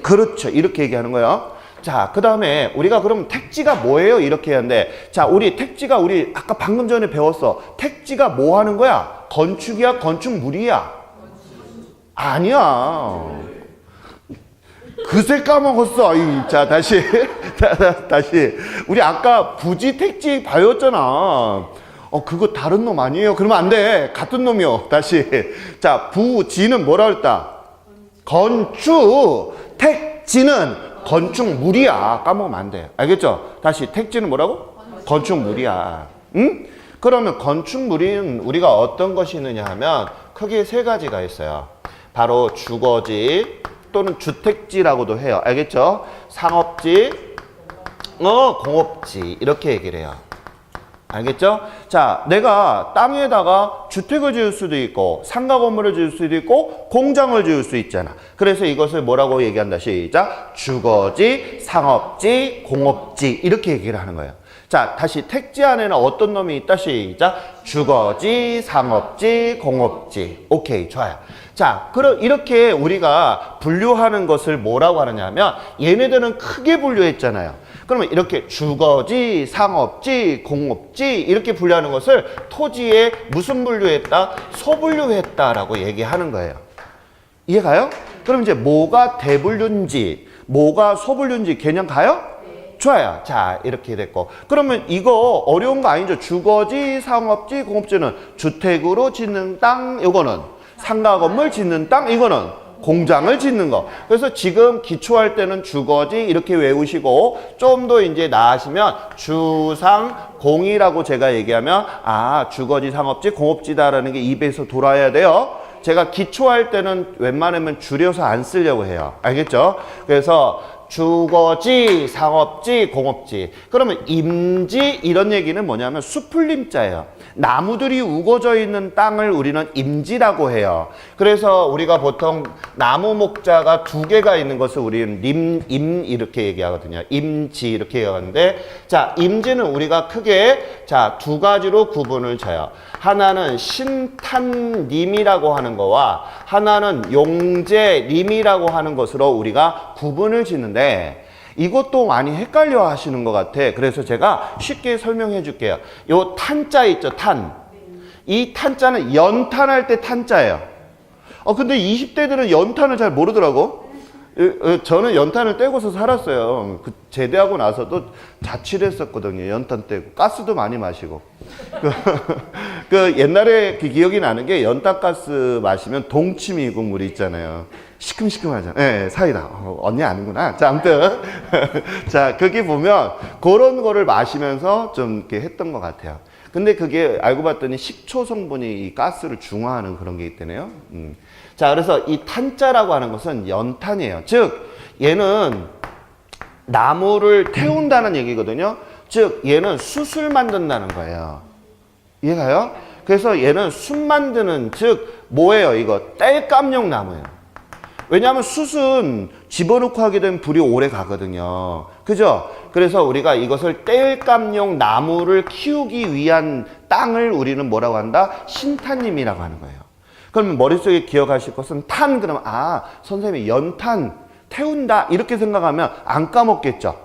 그렇죠. 이렇게 얘기하는 거예요. 자, 그 다음에 우리가 그럼 택지가 뭐예요? 이렇게 하는데, 자, 택지가 우리 아까 방금 전에 배웠어. 택지가 뭐 하는 거야? 건축이야? 건축물이야? 아니야. 그새 까먹었어. 자, 다시. 다시. 우리 아까 부지, 택지 배웠잖아. 그거 다른 놈 아니에요? 그러면 안 돼. 같은 놈이요. 다시. 자, 부지는 뭐라 그랬다? 건축. 택지는 건축물이야. 까먹으면 안 돼. 알겠죠? 다시. 택지는 뭐라고? 건축물이야. 응? 그러면 건축물인 우리가 어떤 것이 있느냐 하면 크게 세 가지가 있어요. 바로 주거지 또는 주택지라고도 해요. 알겠죠? 상업지, 공업지 이렇게 얘기를 해요. 알겠죠? 자, 내가 땅에다가 주택을 지을 수도 있고 상가 건물을 지을 수도 있고 공장을 지을 수 있잖아. 그래서 이것을 뭐라고 얘기한다. 시작. 주거지, 상업지, 공업지 이렇게 얘기를 하는 거예요. 자, 다시 택지 안에는 어떤 놈이 있다. 시작. 주거지, 상업지, 공업지. 오케이, 좋아요. 자, 그럼 이렇게 우리가 분류하는 것을 뭐라고 하느냐 하면 얘네들은 크게 분류했잖아요. 그러면 이렇게 주거지, 상업지, 공업지 이렇게 분류하는 것을 토지에 무슨 분류했다? 소분류했다라고 얘기하는 거예요. 이해가요? 그럼 이제 뭐가 대분류인지, 뭐가 소분류인지 개념 가요? 좋아요. 자, 이렇게 됐고. 그러면 이거 어려운 거 아니죠? 주거지, 상업지, 공업지는 주택으로 짓는 땅, 이거는 상가 건물 짓는 땅, 이거는 공장을 짓는 거. 그래서 지금 기초할 때는 주거지 이렇게 외우시고 좀 더 이제 나아지면 주상공이라고 제가 얘기하면 주거지, 상업지, 공업지다라는 게 입에서 돌아야 돼요. 제가 기초할 때는 웬만하면 줄여서 안 쓰려고 해요. 알겠죠? 그래서 주거지, 상업지, 공업지. 그러면 임지 이런 얘기는 뭐냐면 수풀림자예요. 나무들이 우거져 있는 땅을 우리는 임지라고 해요. 그래서 우리가 보통 나무 목자가 두 개가 있는 것을 우리는 임 이렇게 얘기하거든요. 임지 이렇게 얘기하는데, 자, 임지는 우리가 크게 두 가지로 구분을 져요. 하나는 신탄림이라고 하는 거와 하나는 용재림이라고 하는 것으로 우리가 구분을 짓는데, 이것도 많이 헷갈려 하시는 것 같아. 그래서 제가 쉽게 설명해 줄게요. 요 탄자 있죠, 탄. 이 탄자는 연탄할 때 탄자예요. 근데 20대들은 연탄을 잘 모르더라고. 저는 연탄을 떼고서 살았어요. 제대하고 나서도 자취를 했었거든요. 연탄 떼고. 가스도 많이 마시고. 옛날에 기억이 나는 게 연탄가스 마시면 동치미 국물이 있잖아요. 시큼시큼하잖아. 네, 사이다. 언니 아는구나. 자, 아무튼. 자, 거기 보면 그런 거를 마시면서 좀 이렇게 했던 것 같아요. 근데 그게 알고 봤더니 식초 성분이 이 가스를 중화하는 그런 게 있대네요. 자, 그래서 이 탄자라고 하는 것은 연탄이에요. 즉, 얘는 나무를 태운다는 얘기거든요. 즉, 얘는 숯을 만든다는 거예요. 이해가요? 그래서 얘는 숯 만드는, 즉, 뭐예요? 이거 땔감용 나무예요. 왜냐하면 숯은 집어넣고 하게 되면 불이 오래 가거든요. 그죠? 그래서 우리가 이것을 땔감용 나무를 키우기 위한 땅을 우리는 뭐라고 한다? 신탄림이라고 하는 거예요. 그러면 머릿속에 기억하실 것은 탄, 그러면 선생님이 연탄 태운다 이렇게 생각하면 안 까먹겠죠?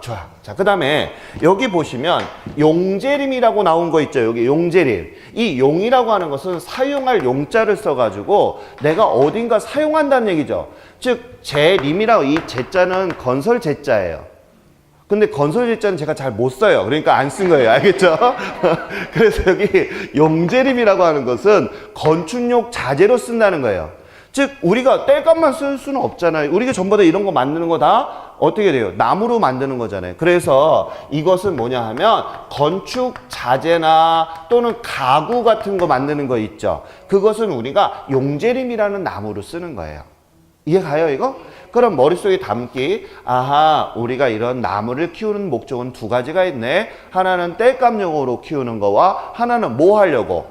좋아. 자, 그 다음에 여기 보시면 용재림이라고 나온 거 있죠? 여기 용재림. 이 용이라고 하는 것은 사용할 용자를 써가지고 내가 어딘가 사용한다는 얘기죠. 즉, 재림이라고, 이 재자는 건설 재자예요. 근데 건설 재자는 제가 잘 못 써요. 그러니까 안 쓴 거예요. 알겠죠? 그래서 여기 용재림이라고 하는 것은 건축용 자재로 쓴다는 거예요. 즉, 우리가 땔감만 쓸 수는 없잖아요. 우리가 전부 다 이런 거 만드는 거 다 어떻게 돼요? 나무로 만드는 거잖아요. 그래서 이것은 뭐냐 하면 건축 자재나 또는 가구 같은 거 만드는 거 있죠. 그것은 우리가 용재림이라는 나무로 쓰는 거예요. 이해가요, 이거? 그럼 머릿속에 담기, 우리가 이런 나무를 키우는 목적은 두 가지가 있네. 하나는 땔감용으로 키우는 거와 하나는 뭐 하려고?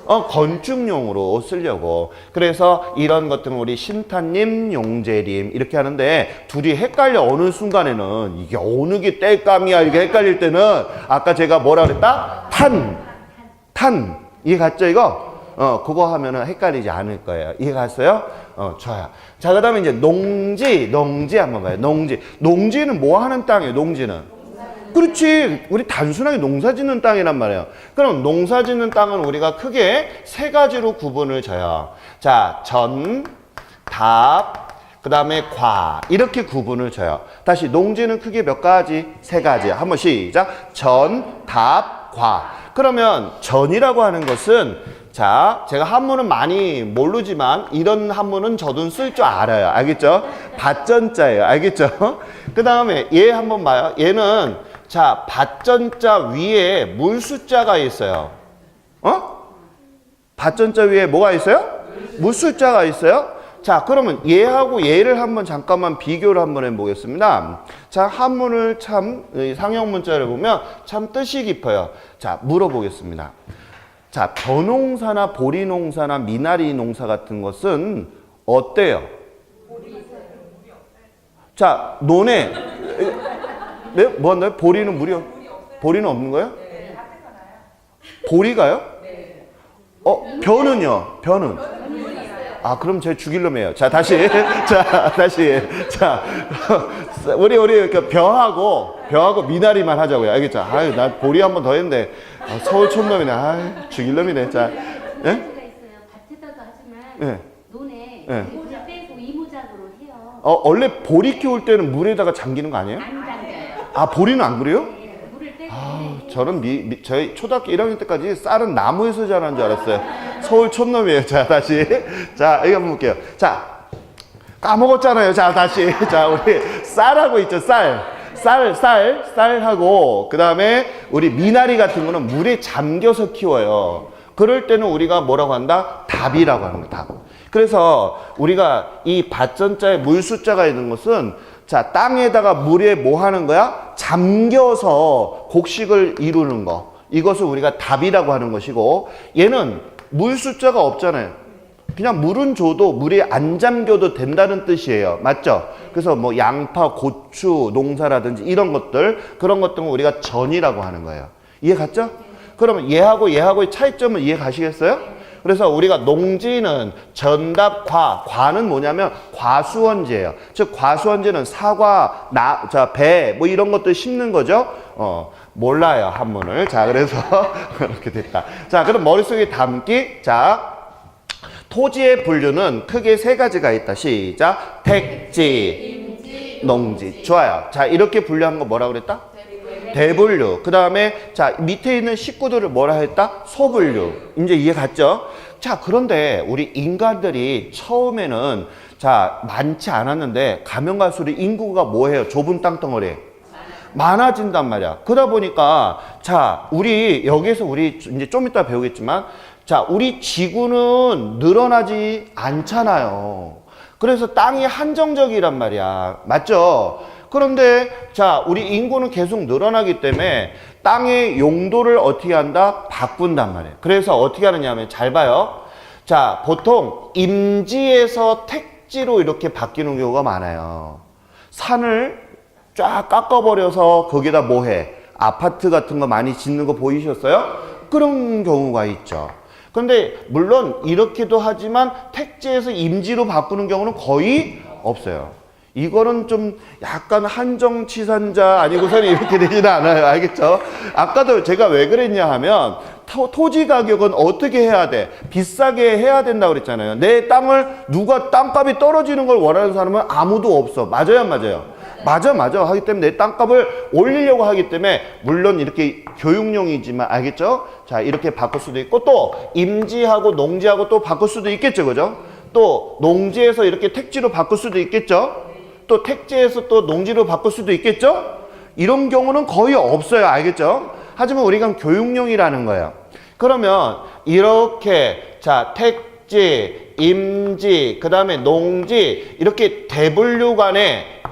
건축용으로 쓰려고. 그래서 이런 것들은 우리 신탄님, 용재림 이렇게 하는데 둘이 헷갈려. 어느 순간에는 이게 어느 게 땔감이야 이렇게 헷갈릴 때는 아까 제가 뭐라 그랬다? 탄. 이해 갔죠 이거? 그거 하면은 헷갈리지 않을 거예요. 이해 갔어요? 좋아요. 자, 그 다음에 이제 농지 한번 봐요. 농지는 뭐 하는 땅이에요, 농지는? 그렇지. 우리 단순하게 농사 짓는 땅이란 말이에요. 그럼 농사 짓는 땅은 우리가 크게 세 가지로 구분을 져요. 자, 전, 답, 그 다음에 과. 이렇게 구분을 져요. 다시 농지는 크게 몇 가지? 세 가지. 한번 시작. 전, 답, 과. 그러면 전이라고 하는 것은 자, 제가 한문은 많이 모르지만 이런 한문은 저도 쓸 줄 알아요. 알겠죠? 밭전자예요. 알겠죠? 그 다음에 얘 한번 봐요. 얘는 자, 밭전자 위에 물숫자가 있어요. 밭전자 위에 뭐가 있어요? 물숫자가 있어요. 자, 그러면 얘하고 얘를 한번 잠깐만 비교를 한번 해보겠습니다. 자, 한문을 참 상형 문자를 보면 참 뜻이 깊어요. 자, 물어보겠습니다. 자, 벼농사나 보리농사나 미나리 농사 같은 것은 어때요? 자, 논에 네? 뭐 한다요? 보리는 물이 보리는 없는 거예요? 보리가요? 벼는요? 벼는? 아, 그럼 제 죽일 놈이에요. 자, 다시. 자, 우리 그 벼하고 미나리만 하자고요. 알겠죠? 아유, 나 보리 한 번 더 했는데 서울 촌놈이네. 아유, 죽일 놈이네. 자, 예? 밭에다도 하지만 예. 논에 예. 물을 빼고 이모작으로 해요. 원래 보리 키울 때는 물에다가 잠기는 거 아니에요? 안 담겨요. 아, 보리는 안 그래요? 네, 물을 빼고. 저는 저희 초등학교 1학년 때까지 쌀은 나무에서 자라는 줄 알았어요. 서울 촌놈이에요. 자, 다시. 자, 이거 한번 볼게요. 자, 까먹었잖아요. 자, 다시. 자, 우리 쌀하고 있죠. 쌀하고, 그 다음에 우리 미나리 같은 거는 물에 잠겨서 키워요. 그럴 때는 우리가 뭐라고 한다? 답이라고 하는 거야, 답. 그래서 우리가 이 밭전자에 물숫자가 있는 것은 자, 땅에다가 물에 뭐 하는 거야? 잠겨서 곡식을 이루는 거. 이것을 우리가 답이라고 하는 것이고, 얘는 물숫자가 없잖아요. 그냥 물은 줘도 물에 안 잠겨도 된다는 뜻이에요. 맞죠? 그래서 뭐 양파, 고추, 농사라든지 이런 것들, 그런 것들은 우리가 전이라고 하는 거예요. 이해 갔죠? 그러면 얘하고의 차이점을 이해 가시겠어요? 그래서 우리가 농지는 전답, 과는 뭐냐면 과수원지예요. 즉 과수원지는 사과, 배 뭐 이런 것들 심는 거죠. 몰라요, 한문을. 자, 그래서 그렇게 됐다. 자, 그럼 머릿속에 담기. 자, 토지의 분류는 크게 세 가지가 있다. 시작. 택지, 농지. 좋아요. 자, 이렇게 분류한 거 뭐라 그랬다? 대분류. 그 다음에 자, 밑에 있는 식구들을 뭐라 했다? 소분류. 이제 이해 갔죠? 자, 그런데 우리 인간들이 처음에는 자, 많지 않았는데 가면 갈수록 인구가 뭐해요? 좁은 땅덩어리 많아진단 말이야. 그러다 보니까 자, 우리 여기에서 우리 이제 좀 이따 배우겠지만 자, 우리 지구는 늘어나지 않잖아요. 그래서 땅이 한정적이란 말이야. 맞죠? 그런데 자, 우리 인구는 계속 늘어나기 때문에 땅의 용도를 어떻게 한다? 바꾼단 말이에요. 그래서 어떻게 하느냐 하면 잘 봐요. 자, 보통 임지에서 택지로 이렇게 바뀌는 경우가 많아요. 산을 쫙 깎아버려서 거기다 뭐 해? 아파트 같은 거 많이 짓는 거 보이셨어요? 그런 경우가 있죠. 그런데 물론 이렇게도 하지만 택지에서 임지로 바꾸는 경우는 거의 없어요. 이거는 좀 약간 한정치산자 아니고서는 이렇게 되지는 않아요. 알겠죠? 아까도 제가 왜 그랬냐 하면 토지 가격은 어떻게 해야 돼? 비싸게 해야 된다고 그랬잖아요. 내 땅을 누가 땅값이 떨어지는 걸 원하는 사람은 아무도 없어. 맞아요, 안 맞아요? 맞아. 하기 때문에 내 땅값을 올리려고 하기 때문에 물론 이렇게 교육용이지만 알겠죠? 자, 이렇게 바꿀 수도 있고 또 임지하고 농지하고 또 바꿀 수도 있겠죠, 그죠? 또 농지에서 이렇게 택지로 바꿀 수도 있겠죠? 또 택지에서 또 농지로 바꿀 수도 있겠죠? 이런 경우는 거의 없어요. 알겠죠? 하지만 우리가 교육용이라는 거예요. 그러면 이렇게 자, 택지, 임지, 그 다음에 농지 이렇게 대분류 간에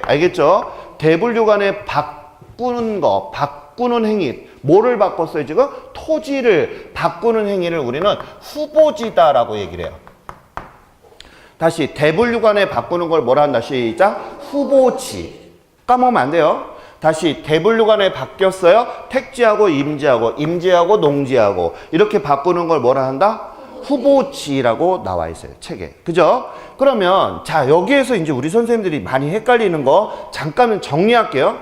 알겠죠? 대분류 간에 바꾸는 행위. 뭐를 바꿨어요, 지금? 토지를 바꾸는 행위를 우리는 후보지다라고 얘기를 해요. 다시 대분류관에 바꾸는 걸 뭐라 한다? 시작. 후보지. 까먹으면 안 돼요. 다시 대분류관에 바뀌었어요. 택지하고 임지하고 임지하고 농지하고 이렇게 바꾸는 걸 뭐라 한다? 후보지라고 나와 있어요. 책에. 그죠? 그러면 자, 여기에서 이제 우리 선생님들이 많이 헷갈리는 거 잠깐 정리할게요.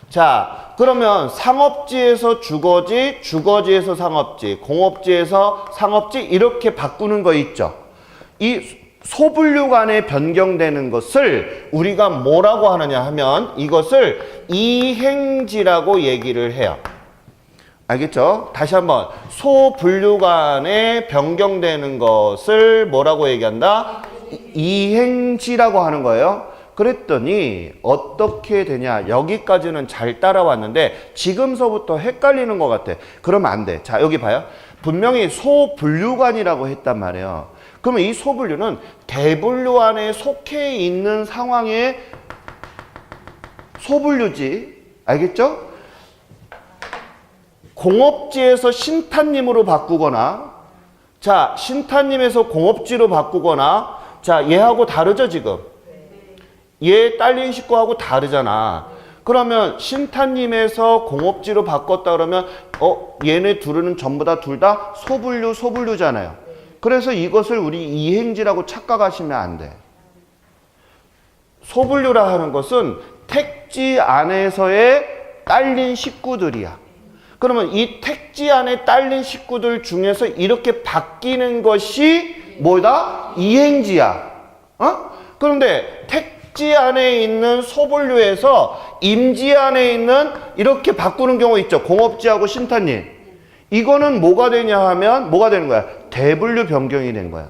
자, 그러면 상업지에서 주거지, 주거지에서 상업지, 공업지에서 상업지 이렇게 바꾸는 거 있죠. 이 소분류관에 변경되는 것을 우리가 뭐라고 하느냐 하면 이것을 이행지라고 얘기를 해요. 알겠죠? 다시 한번 소분류관에 변경되는 것을 뭐라고 얘기한다? 이행지라고 하는 거예요. 그랬더니 어떻게 되냐, 여기까지는 잘 따라왔는데 지금서부터 헷갈리는 것 같아. 그러면 안 돼. 자, 여기 봐요. 분명히 소분류관이라고 했단 말이에요. 그러면 이 소분류는 대분류 안에 속해 있는 상황의 소분류지. 알겠죠? 공업지에서 신탄님으로 바꾸거나, 자, 신탄님에서 공업지로 바꾸거나, 자, 얘하고 다르죠, 지금? 얘 딸린 식구하고 다르잖아. 그러면 신탄님에서 공업지로 바꿨다 그러면 얘네 둘은 전부 다 둘 다 소분류잖아요. 그래서 이것을 우리 이행지라고 착각하시면 안 돼. 소분류라 하는 것은 택지 안에서의 딸린 식구들이야. 그러면 이 택지 안에 딸린 식구들 중에서 이렇게 바뀌는 것이 뭐다? 이행지야. 그런데 택지 안에 있는 소분류에서 임지 안에 있는 이렇게 바꾸는 경우 있죠. 공업지하고 신탄님. 이거는 뭐가 되냐 하면 뭐가 되는 거야? 대분류 변경이 된 거야.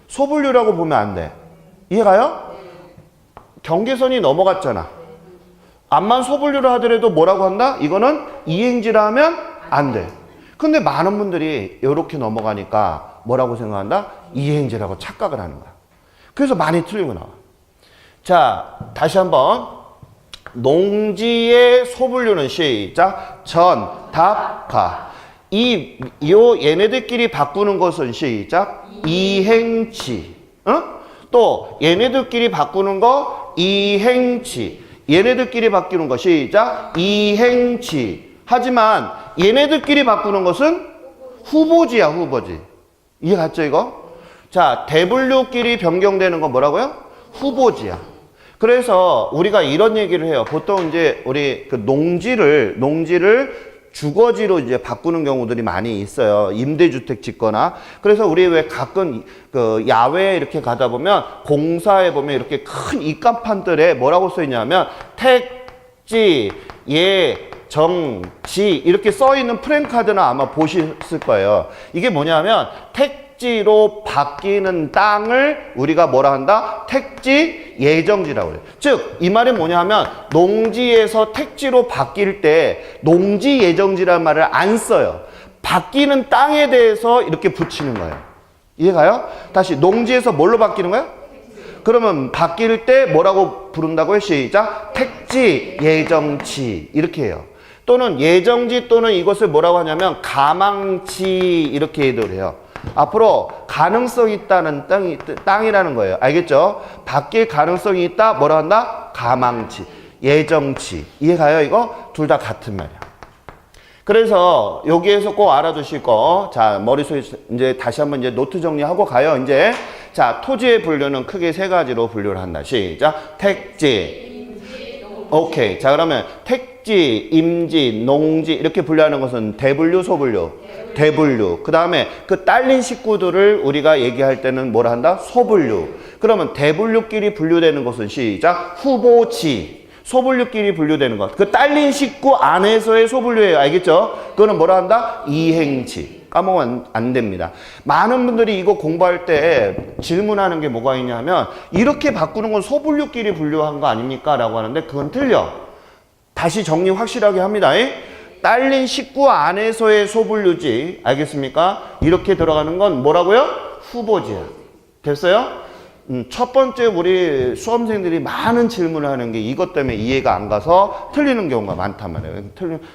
소분류라고 보면 안 돼. 이해가요? 경계선이 넘어갔잖아. 암만 소분류라 하더라도 뭐라고 한다? 이거는 이행지라 하면 안 돼. 근데 많은 분들이 이렇게 넘어가니까 뭐라고 생각한다? 이행지라고 착각을 하는 거야. 그래서 많이 틀리고 나와. 자, 다시 한번. 농지의 소분류는 시작. 전, 답, 가. 얘네들끼리 바꾸는 것은 시작. 이행지. 또 얘네들끼리 바꾸는 거 이행지. 얘네들끼리 바꾸는 거 시작. 이행지. 하지만 얘네들끼리 바꾸는 것은 후보지야, 후보지. 이해 갔죠, 이거? 자, 대분류끼리 변경되는 건 뭐라고요? 후보지야. 그래서 우리가 이런 얘기를 해요. 보통 이제 우리 그 농지를 주거지로 이제 바꾸는 경우들이 많이 있어요. 임대주택 짓거나. 그래서 우리 왜 가끔 그 야외에 이렇게 가다 보면 공사에 보면 이렇게 큰 입간판들에 뭐라고 써 있냐면 택지, 정지 이렇게 써 있는 프랜카드나 아마 보셨을 거예요. 이게 뭐냐면 택지로 바뀌는 땅을 우리가 뭐라 한다? 택지 예정지라고 그래요. 즉, 이 말이 뭐냐 하면 농지에서 택지로 바뀔 때 농지 예정지라는 말을 안 써요. 바뀌는 땅에 대해서 이렇게 붙이는 거예요. 이해가요? 다시 농지에서 뭘로 바뀌는 거예요? 그러면 바뀔 때 뭐라고 부른다고요? 시작. 택지 예정지 이렇게 해요. 또는 예정지 또는 이것을 뭐라고 하냐면 가망지 이렇게 얘기를 해요. 앞으로 가능성이 있다는 땅이라는 거예요. 알겠죠? 바뀔 가능성이 있다. 뭐라 한다? 가망지, 예정지. 이해가요? 이거? 둘 다 같은 말이야. 그래서 여기에서 꼭 알아두실 거. 자, 머릿속에 이제 다시 한번 이제 노트 정리하고 가요. 이제 자, 토지의 분류는 크게 세 가지로 분류를 한다. 시작. 택지. 오케이. 자, 그러면 택지, 임지, 농지 이렇게 분류하는 것은 대분류, 소분류? 대분류. 그 다음에 그 딸린 식구들을 우리가 얘기할 때는 뭐라 한다? 소분류. 그러면 대분류끼리 분류되는 것은 시작. 후보지. 소분류끼리 분류되는 것. 그 딸린 식구 안에서의 소분류예요. 알겠죠? 그거는 뭐라 한다? 이행지. 까먹으면 안 됩니다. 많은 분들이 이거 공부할 때 질문하는 게 뭐가 있냐면 이렇게 바꾸는 건 소분류끼리 분류한 거 아닙니까? 라고 하는데 그건 틀려. 다시 정리 확실하게 합니다. 딸린 식구 안에서의 소분류지. 알겠습니까? 이렇게 들어가는 건 뭐라고요? 후보지야. 됐어요? 첫 번째 우리 수험생들이 많은 질문을 하는 게 이것 때문에 이해가 안 가서 틀리는 경우가 많단 말이에요.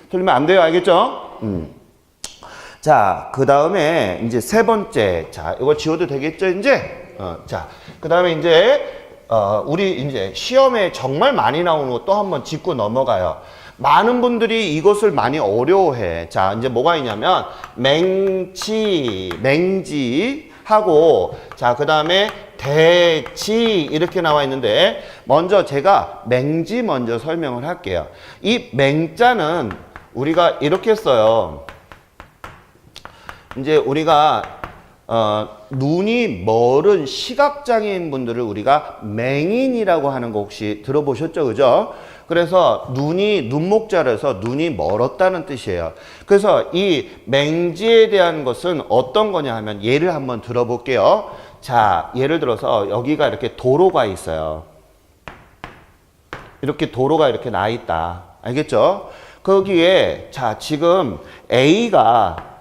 틀리면 안 돼요. 알겠죠? 자, 그 다음에 이제 세 번째. 자, 이거 지워도 되겠죠, 이제? 자, 그 다음에 이제, 우리 이제 시험에 정말 많이 나오는 거 또 한번 짚고 넘어가요. 많은 분들이 이것을 많이 어려워해. 자, 이제 뭐가 있냐면, 맹지 하고, 자, 그 다음에 대지 이렇게 나와 있는데, 먼저 제가 맹지 먼저 설명을 할게요. 이 맹자는 우리가 이렇게 써요. 이제 우리가 눈이 멀은 시각장애인 분들을 우리가 맹인이라고 하는 거 혹시 들어보셨죠? 그죠? 그래서 눈목자라서 눈이 멀었다는 뜻이에요. 그래서 이 맹지에 대한 것은 어떤 거냐 하면 예를 한번 들어볼게요. 자, 예를 들어서 여기가 이렇게 도로가 있어요. 이렇게 도로가 이렇게 나 있다. 알겠죠? 거기에 자, 지금 A가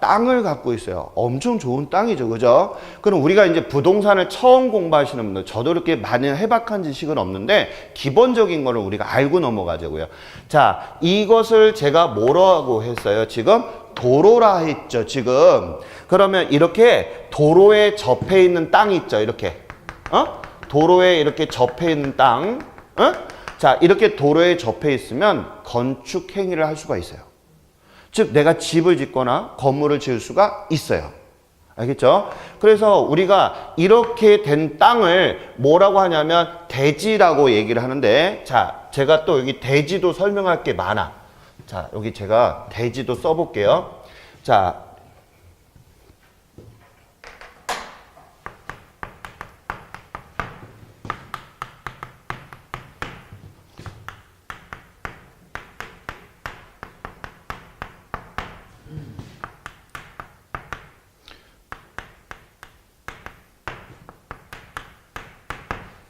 땅을 갖고 있어요. 엄청 좋은 땅이죠. 그죠? 그럼 우리가 이제 부동산을 처음 공부하시는 분들, 저도 이렇게 많이 해박한 지식은 없는데, 기본적인 거를 우리가 알고 넘어가자고요. 자, 이것을 제가 뭐라고 했어요? 지금 도로라 했죠. 지금. 그러면 이렇게 도로에 접해 있는 땅 있죠. 이렇게. 도로에 이렇게 접해 있는 땅. 자, 이렇게 도로에 접해 있으면 건축 행위를 할 수가 있어요. 즉 내가 집을 짓거나 건물을 지을 수가 있어요. 알겠죠? 그래서 우리가 이렇게 된 땅을 뭐라고 하냐면 대지라고 얘기를 하는데, 자, 제가 또 여기 대지도 설명할 게 많아. 자, 여기 제가 대지도 써볼게요. 자,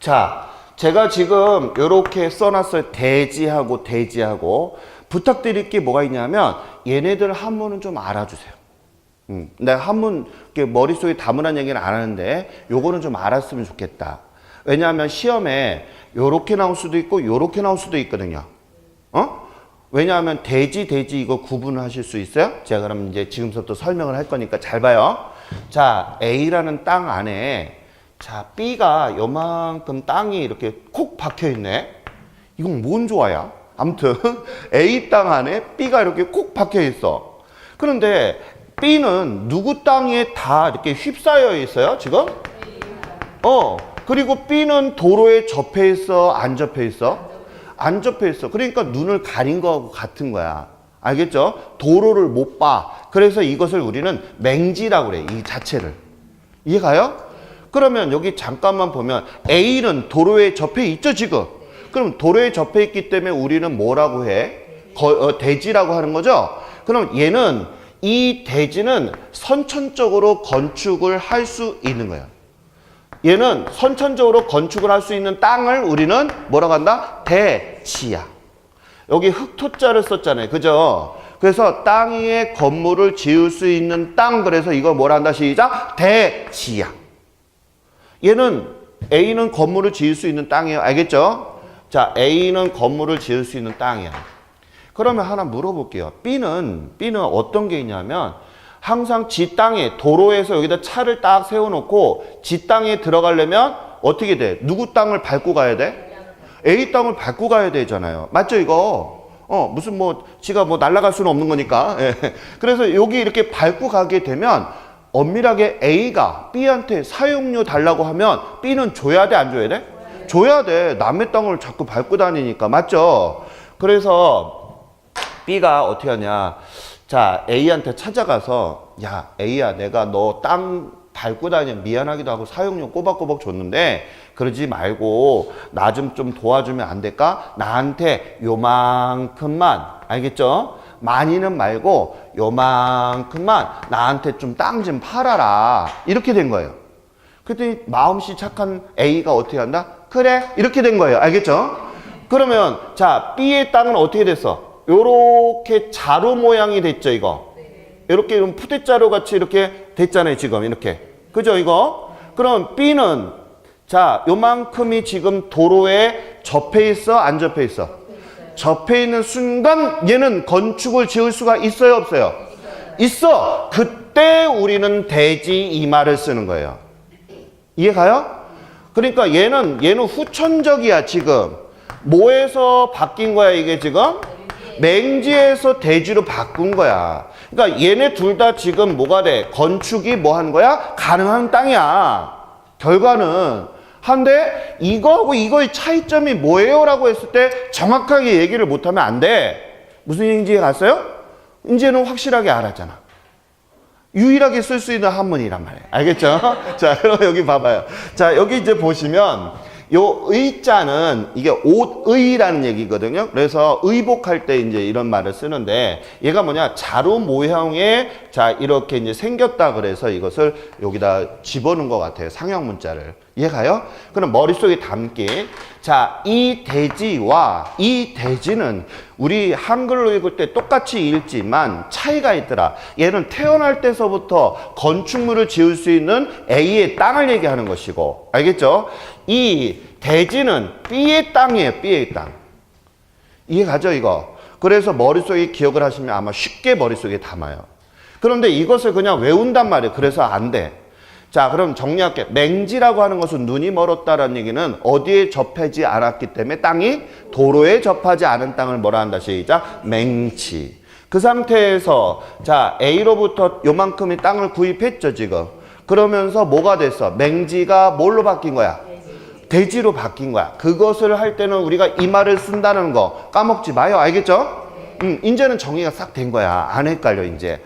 자, 제가 지금 이렇게 써놨어요. 대지하고 부탁드릴 게 뭐가 있냐면 얘네들 한문은 좀 알아주세요. 내가 한문 머릿속에 담으라는 얘기는 안 하는데 요거는 좀 알았으면 좋겠다. 왜냐하면 시험에 요렇게 나올 수도 있고 요렇게 나올 수도 있거든요. 왜냐하면 대지 이거 구분을 하실 수 있어요? 제가 그럼 이제 지금부터 설명을 할 거니까 잘 봐요. 자, A라는 땅 안에 자, B가 요만큼 땅이 이렇게 콕 박혀 있네. 이건 뭔 조화야? 아무튼 A 땅 안에 B가 이렇게 콕 박혀 있어. 그런데 B는 누구 땅에 다 이렇게 휩싸여 있어요, 지금? 그리고 B는 도로에 접해 있어, 안 접해 있어? 안 접해 있어. 그러니까 눈을 가린 거하고 같은 거야. 알겠죠? 도로를 못 봐. 그래서 이것을 우리는 맹지라고 그래, 이 자체를. 이해가요? 그러면 여기 잠깐만 보면 A는 도로에 접해 있죠, 지금? 그럼 도로에 접해 있기 때문에 우리는 뭐라고 해? 대지라고 하는 거죠? 그럼 얘는 이 대지는 선천적으로 건축을 할 수 있는 거예요. 얘는 선천적으로 건축을 할 수 있는 땅을 우리는 뭐라고 한다? 대지야. 여기 흑토자를 썼잖아요. 그죠? 그래서 땅 위에 건물을 지을 수 있는 땅, 그래서 이거 뭐라 한다? 시작! 대지야. 얘는 A는 건물을 지을 수 있는 땅이에요. 알겠죠? 자, A는 건물을 지을 수 있는 땅이야. 그러면 하나 물어볼게요. B는 어떤 게 있냐면 항상 지 땅에 도로에서 여기다 차를 딱 세워놓고 지 땅에 들어가려면 어떻게 돼? 누구 땅을 밟고 가야 돼? A 땅을 밟고 가야 되잖아요. 맞죠, 이거? 무슨 지가 날아갈 수는 없는 거니까. 예. 그래서 여기 이렇게 밟고 가게 되면 엄밀하게 A가 B한테 사용료 달라고 하면 B는 줘야 돼, 안 줘야 돼? 줘야 돼. 남의 땅을 자꾸 밟고 다니니까. 맞죠? 그래서 B가 어떻게 하냐. 자, A한테 찾아가서, 야, A야, 내가 너 땅 밟고 다니면 미안하기도 하고 사용료 꼬박꼬박 줬는데 그러지 말고 나 좀 도와주면 안 될까? 나한테 요만큼만, 알겠죠? 많이는 말고 요만큼만 나한테 좀 땅 좀 팔아라. 이렇게 된 거예요. 그랬더니 마음씨 착한 A가 어떻게 한다? 그래, 이렇게 된 거예요. 알겠죠? 그러면 자, B의 땅은 어떻게 됐어? 요렇게 자루 모양이 됐죠, 이거. 이렇게 푸대자루 같이 이렇게 됐잖아요, 지금 이렇게. 그죠, 이거? 그럼 B는 자, 요만큼이 지금 도로에 접해 있어, 안 접해 있어? 접해 있는 순간 얘는 건축을 지을 수가 있어요, 없어요? 있어. 그때 우리는 대지 이 말을 쓰는 거예요. 이해가요? 그러니까 얘는 후천적이야 지금. 뭐에서 바뀐 거야 이게 지금? 맹지에서 대지로 바꾼 거야. 그러니까 얘네 둘 다 지금 뭐가 돼? 건축이 뭐 한 거야? 가능한 땅이야. 결과는. 한데 이거하고 이거의 차이점이 뭐예요? 라고 했을 때 정확하게 얘기를 못하면 안 돼. 무슨 얘기인지 갔어요? 이제는 확실하게 알았잖아. 유일하게 쓸 수 있는 한문이란 말이에요. 알겠죠? 자, 그럼 여기 봐봐요. 자, 여기 이제 보시면 요 의자는 이게 옷의라는 얘기거든요. 그래서 의복할 때 이제 이런 말을 쓰는데 얘가 뭐냐? 자루 모형에 자, 이렇게 이제 생겼다 그래서 이것을 여기다 집어넣은 것 같아요. 상형 문자를. 이해가요? 그럼 머릿속에 담기. 자, 이 대지와 이 대지는 우리 한글로 읽을 때 똑같이 읽지만 차이가 있더라. 얘는 태어날 때서부터 건축물을 지을 수 있는 A의 땅을 얘기하는 것이고, 알겠죠? 이 대지는 B의 땅이에요. B의 땅. 이해가죠, 이거? 그래서 머릿속에 기억을 하시면 아마 쉽게 머릿속에 담아요. 그런데 이것을 그냥 외운단 말이에요. 그래서 안 돼. 자, 그럼 정리할게. 맹지라고 하는 것은 눈이 멀었다라는 얘기는 어디에 접하지 않았기 때문에 땅이 도로에 접하지 않은 땅을 뭐라 한다. 시작. 맹지. 그 상태에서 자, A로부터 요만큼의 땅을 구입했죠, 지금. 그러면서 뭐가 됐어? 맹지가 뭘로 바뀐 거야? 대지로 바뀐 거야. 그것을 할 때는 우리가 이 말을 쓴다는 거 까먹지 마요. 알겠죠? 이제는 정의가 싹 된 거야. 안 헷갈려, 이제.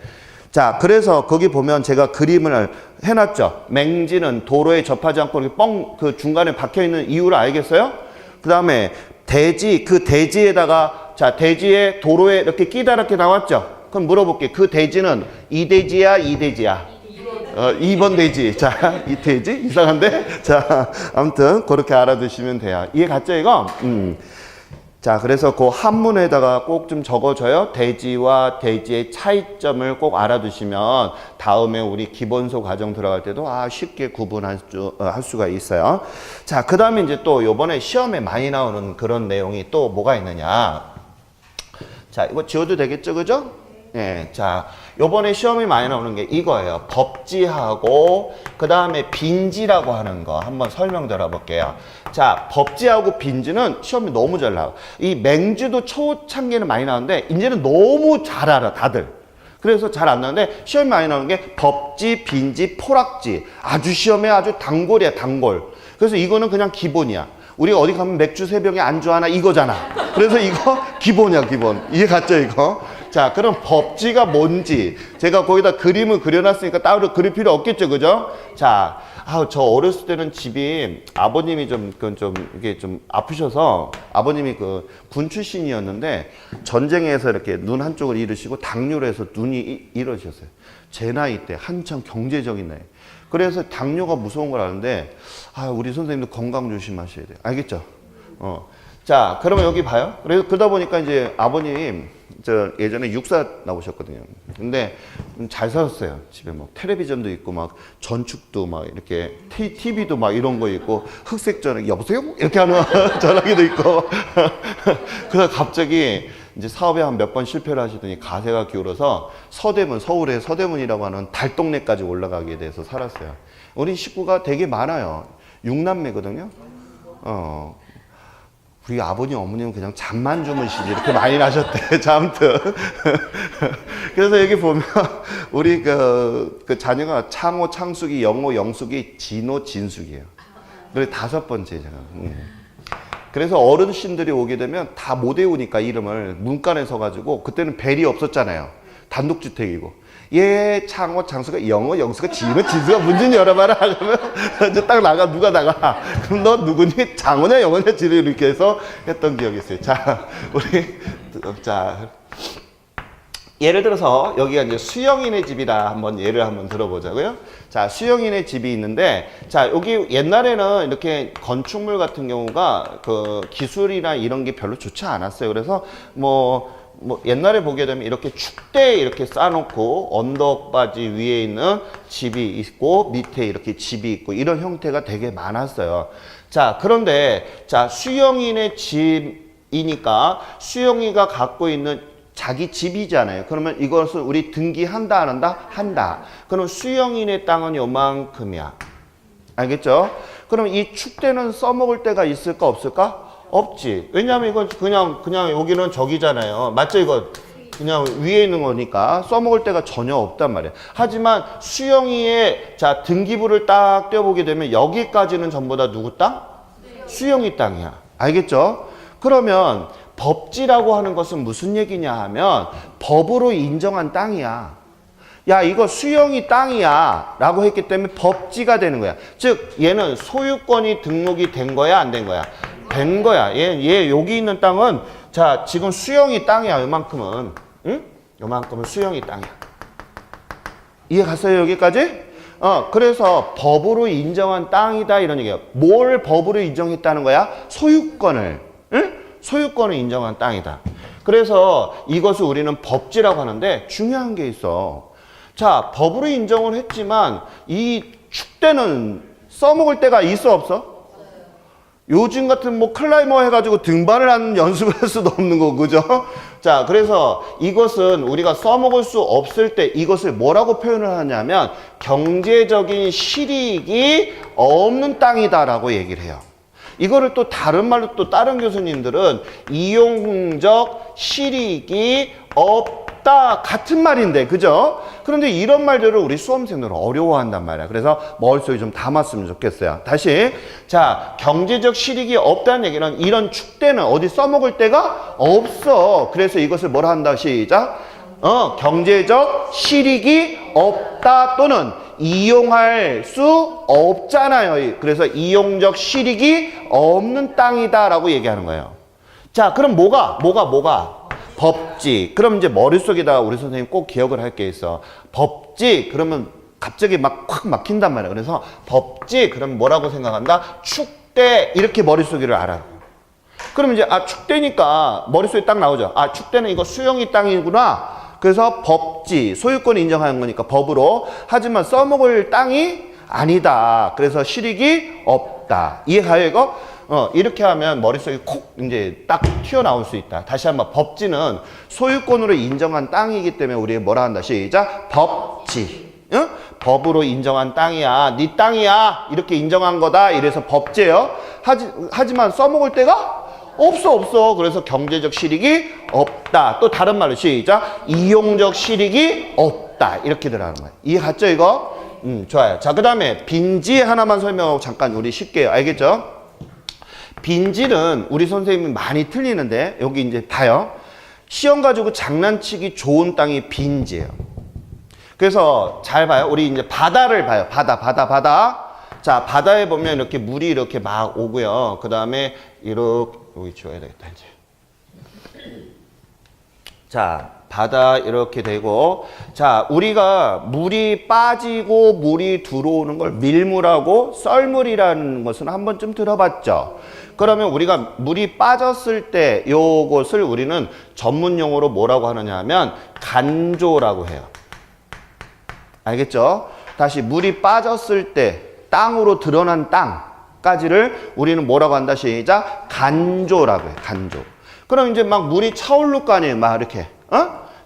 자, 그래서 거기 보면 제가 그림을 해놨죠. 맹지는 도로에 접하지 않고 이렇게 그 중간에 박혀 있는 이유를 알겠어요? 그 다음에 대지, 그 대지에다가, 자, 대지에 도로에 이렇게 끼다랗게 나왔죠? 그럼 물어볼게. 그 대지는 이 대지야, 이 대지야? 2번 대지. 자, 이 대지? 이상한데? 자, 아무튼 그렇게 알아두시면 돼요. 이해 갔죠, 이거? 자, 그래서 그 한문에다가 꼭 좀 적어줘요. 대지와 대지의 차이점을 꼭 알아두시면 다음에 우리 기본소 과정 들어갈 때도 쉽게 구분할 수가 있어요. 자, 그 다음에 이제 또 요번에 시험에 많이 나오는 그런 내용이 또 뭐가 있느냐. 자, 이거 지워도 되겠죠, 그죠? 예, 자, 요번에 시험이 많이 나오는 게 이거예요. 법지하고 그 다음에 빈지라고 하는 거 한번 설명 들어볼게요. 자, 법지하고 빈지는 시험이 너무 잘 나와. 이 맹지도 초창기에는 많이 나오는데 이제는 너무 잘 알아, 다들. 그래서 잘 안 나오는데 시험이 많이 나오는 게 법지, 빈지, 포락지. 아주 시험에 아주 단골이야, 단골. 그래서 이거는 그냥 기본이야. 우리가 어디 가면 맥주 3병에 안주 하나 이거잖아. 그래서 이거 기본이야, 기본. 이해 갔죠, 이거? 자, 그럼 법지가 뭔지 제가 거기다 그림을 그려놨으니까 따로 그릴 필요 없겠죠, 그죠? 자, 저 어렸을 때는 집이 아버님이 이게 좀 아프셔서 아버님이 군 출신이었는데 전쟁에서 이렇게 눈 한쪽을 잃으시고 당뇨로 해서 눈이 잃어지셨어요. 제 나이 때 한참 경제적인 나이. 그래서 당뇨가 무서운 걸 아는데 우리 선생님도 건강 조심하셔야 돼요. 알겠죠? 자, 그러면 여기 봐요. 그래서 그러다 보니까 이제 아버님 예전에 육사 나오셨거든요. 근데 잘 살았어요. 집에 막 텔레비전도 있고 막 전축도 막 이렇게 TV도 막 이런 거 있고 흑색 전화기 여보세요? 이렇게 하는 전화기도 있고. 그래서 갑자기 이제 사업에 한 몇 번 실패를 하시더니 가세가 기울어서 서대문, 서울의 서대문이라고 하는 달동네까지 올라가게 돼서 살았어요. 우리 식구가 되게 많아요. 6남매거든요. 우리 아버님, 어머님은 그냥 잠만 주무시지 이렇게 많이 나셨대. 자, 아무튼. 그래서 여기 보면 우리 그 자녀가 창호, 창숙이, 영호, 영숙이, 진호, 진숙이에요. 그리고 5번째잖아. 그래서 어르신들이 오게 되면 다 못 외우니까 이름을 문간에 서가지고 그때는 벨이 없었잖아요. 단독주택이고. 얘 창호, 창수가 영호, 영수가 진호, 진수가 문 좀 열어봐라. 그러면 이제 딱 나가, 누가 나가. 그럼 너 누구니? 창호냐, 영호냐, 진호 이렇게 해서 했던 기억이 있어요. 자, 자. 예를 들어서 여기가 이제 수영이네 집이다 한번 예를 한번 들어보자고요. 자, 수영이네 집이 있는데 자, 여기 옛날에는 이렇게 건축물 같은 경우가 그 기술이나 이런 게 별로 좋지 않았어요. 그래서 뭐 옛날에 보게 되면 이렇게 축대에 이렇게 쌓아놓고 언덕바지 위에 있는 집이 있고 밑에 이렇게 집이 있고 이런 형태가 되게 많았어요. 자, 그런데 자, 수영이네 집이니까 수영이가 갖고 있는 자기 집이잖아요. 그러면 이것을 우리 등기한다 안 한다? 한다. 그럼 수영인의 땅은 요만큼이야. 알겠죠? 그럼 이 축대는 써먹을 때가 있을까 없을까? 없지. 왜냐하면 이건 그냥 여기는 저기잖아요. 맞죠? 이거 그냥 위에 있는 거니까 써먹을 때가 전혀 없단 말이에요. 하지만 수영이의 자 등기부를 딱 떼어보게 되면 여기까지는 전부 다 누구 땅? 수영이 땅이야. 알겠죠? 그러면 법지라고 하는 것은 무슨 얘기냐 하면 법으로 인정한 땅이야. 야 이거 수영이 땅이야 라고 했기 때문에 법지가 되는 거야. 즉 얘는 소유권이 등록이 된 거야 안 된 거야? 된 거야. 얘 여기 있는 땅은 자 지금 수영이 땅이야. 요만큼은 응? 요만큼은 수영이 땅이야. 이해 갔어요 여기까지? 그래서 법으로 인정한 땅이다 이런 얘기야. 뭘 법으로 인정했다는 거야? 소유권을. 응? 소유권을 인정한 땅이다. 그래서 이것을 우리는 법지라고 하는데 중요한 게 있어. 자, 법으로 인정을 했지만 이 축대는 써먹을 때가 있어 없어? 요즘 같은 뭐 클라이머 해가지고 등반을 하는 연습을 할 수도 없는 거고, 그죠? 자, 그래서 이것은 우리가 써먹을 수 없을 때 이것을 뭐라고 표현을 하냐면 경제적인 실익이 없는 땅이다라고 얘기를 해요. 이거를 또 다른 말로 또 다른 교수님들은 이용적 실익이 없다 같은 말인데 그죠? 그런데 이런 말들을 우리 수험생들은 어려워한단 말이야. 그래서 머릿속에 좀 담았으면 좋겠어요. 다시 자 경제적 실익이 없다는 얘기는 이런 축대는 어디 써먹을 데가 없어. 그래서 이것을 뭐라 한다 시작 경제적 실익이 없다 또는 이용할 수 없잖아요. 그래서 이용적 실익이 없는 땅이다라고 얘기하는 거예요. 자, 그럼 뭐가? 법지. 그럼 이제 머릿속에다 우리 선생님 꼭 기억을 할 게 있어. 법지. 그러면 갑자기 막 확 막힌단 말이야. 그래서 법지. 그럼 뭐라고 생각한다? 축대. 이렇게 머릿속에를 알아. 그럼 이제 축대니까 머릿속에 딱 나오죠. 축대는 이거 수영이 땅이구나. 그래서 법지, 소유권을 인정하는 거니까 법으로. 하지만 써먹을 땅이 아니다. 그래서 실익이 없다. 이해가요, 이거? 이렇게 하면 머릿속에 콕 이제 딱 튀어나올 수 있다. 다시 한번 법지는 소유권으로 인정한 땅이기 때문에 우리가 뭐라 한다. 시작. 법지. 응? 법으로 인정한 땅이야. 네 땅이야. 이렇게 인정한 거다. 이래서 법제요. 하지만 써먹을 때가 없어. 그래서 경제적 실익이 없다. 또 다른 말로 시작. 이용적 실익이 없다. 이렇게 들어가는 거야. 이해 갔죠, 이거? 좋아요. 자, 그 다음에 빈지 하나만 설명하고 잠깐 우리 쉽게요. 알겠죠? 빈지는 우리 선생님이 많이 틀리는데 여기 이제 봐요. 시험 가지고 장난치기 좋은 땅이 빈지예요. 그래서 잘 봐요. 우리 이제 바다를 봐요. 바다. 자, 바다에 보면 이렇게 물이 이렇게 막 오고요. 그 다음에 이렇게 여기 지워야 되겠다 이제. 자, 바다 이렇게 되고 자, 우리가 물이 빠지고 물이 들어오는 걸 밀물하고 썰물이라는 것은 한 번쯤 들어봤죠. 그러면 우리가 물이 빠졌을 때 요것을 우리는 전문 용어로 뭐라고 하느냐 하면 간조라고 해요. 알겠죠? 다시 물이 빠졌을 때 땅으로 드러난 땅까지를 우리는 뭐라고 한다 시작 간조라고 해요. 간조. 그럼 이제 막 물이 차오를 거 아니에요. 막 이렇게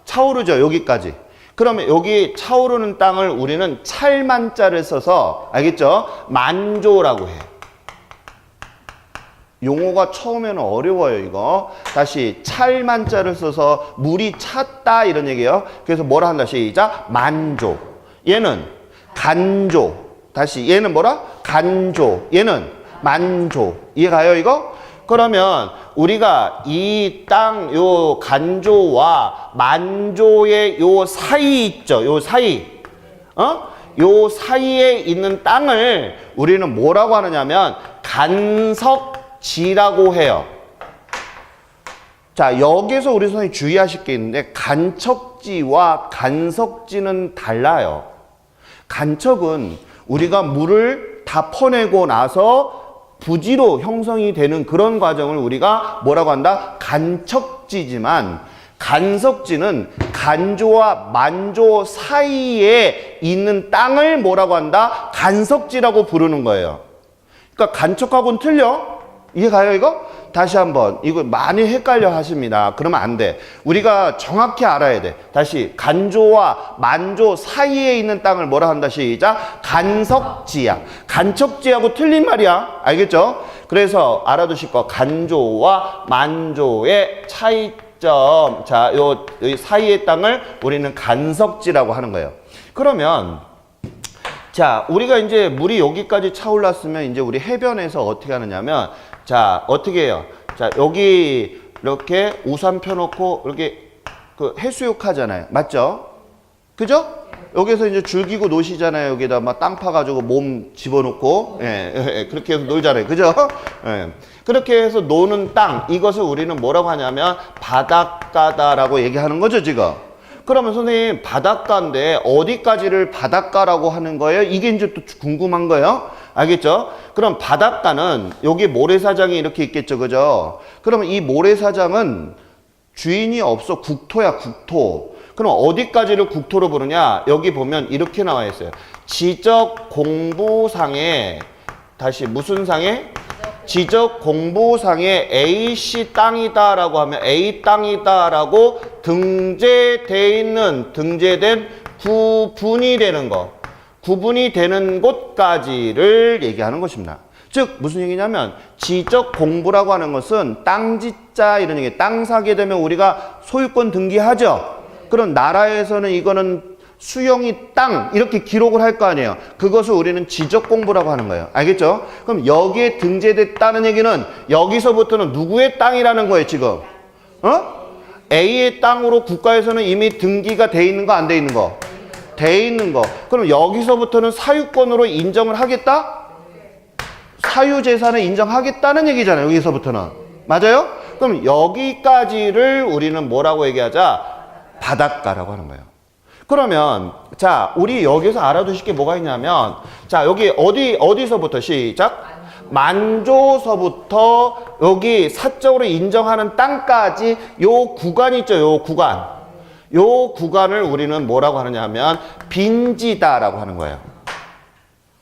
차오르죠. 여기까지. 그러면 여기 차오르는 땅을 우리는 찰만자를 써서 알겠죠? 만조라고 해요. 용어가 처음에는 어려워요, 이거. 다시 찰만자를 써서 물이 찼다 이런 얘기예요. 그래서 뭐라 한다 시작 만조. 얘는 간조. 다시 얘는 뭐라? 간조. 얘는 만조. 이해가요, 이거? 그러면 우리가 이 땅 요 간조와 만조의 요 사이 있죠. 요 사이. 요 사이에 있는 땅을 우리는 뭐라고 하느냐면 간석지라고 해요. 자, 여기서 우리 선생님이 주의하실 게 있는데 간척지와 간석지는 달라요. 간척은 우리가 물을 다 퍼내고 나서 부지로 형성이 되는 그런 과정을 우리가 뭐라고 한다? 간척지지만 간석지는 간조와 만조 사이에 있는 땅을 뭐라고 한다? 간석지라고 부르는 거예요. 그러니까 간척하고는 틀려. 이해가요, 이거? 다시 한번, 이거 많이 헷갈려 하십니다. 그러면 안 돼. 우리가 정확히 알아야 돼. 다시, 간조와 만조 사이에 있는 땅을 뭐라 한다? 시작. 간석지야. 간척지하고 틀린 말이야. 알겠죠? 그래서 알아두실 거, 간조와 만조의 차이점. 자, 요 사이의 땅을 우리는 간석지라고 하는 거예요. 그러면, 자, 우리가 이제 물이 여기까지 차올랐으면 이제 우리 해변에서 어떻게 하느냐면, 자, 어떻게 해요? 자, 여기 이렇게 우산 펴놓고 이렇게 그 해수욕 하잖아요. 맞죠? 그죠? 여기서 이제 즐기고 노시잖아요. 여기다 막 땅 파가지고 몸 집어넣고, 예, 그렇게 해서 놀잖아요. 그죠? 예. 그렇게 해서 노는 땅, 이것을 우리는 뭐라고 하냐면 바닷가다라고 얘기하는 거죠, 지금. 그러면 선생님, 바닷가인데 어디까지를 바닷가라고 하는 거예요? 이게 이제 또 궁금한 거예요. 알겠죠? 그럼 바닷가는 여기 모래사장이 이렇게 있겠죠, 그죠? 그러면 이 모래사장은 주인이 없어. 국토야, 국토. 그럼 어디까지를 국토로 부르냐? 여기 보면 이렇게 나와 있어요. 지적 공부상에, 다시 무슨 상에? 지적 공부상에 A씨 땅이다라고 하면 A 땅이다라고 등재돼 있는, 등재된 구분이 되는 거, 구분이 되는 곳까지를 얘기하는 것입니다. 즉 무슨 얘기냐면 지적 공부라고 하는 것은 땅지자 이런 얘기. 땅 사게 되면 우리가 소유권 등기하죠. 그럼 나라에서는 이거는 수용이 땅 이렇게 기록을 할 거 아니에요. 그것을 우리는 지적 공부라고 하는 거예요. 알겠죠? 그럼 여기에 등재됐다는 얘기는 여기서부터는 누구의 땅이라는 거예요, 지금? A의 땅으로 국가에서는 이미 등기가 돼 있는 거, 안 돼 있는 거? 돼 있는 거. 그럼 여기서부터는 사유권으로 인정을 하겠다? 사유재산을 인정하겠다는 얘기잖아요, 여기서부터는. 맞아요? 그럼 여기까지를 우리는 뭐라고 얘기하자? 바닷가라고 하는 거예요. 그러면 자, 우리 여기서 알아두실 게 뭐가 있냐면, 자, 여기 어디서부터 시작? 만조서부터 여기 사적으로 인정하는 땅까지 요 구간 있죠, 요 구간. 요 구간을 우리는 뭐라고 하느냐면 빈지다라고 하는 거예요.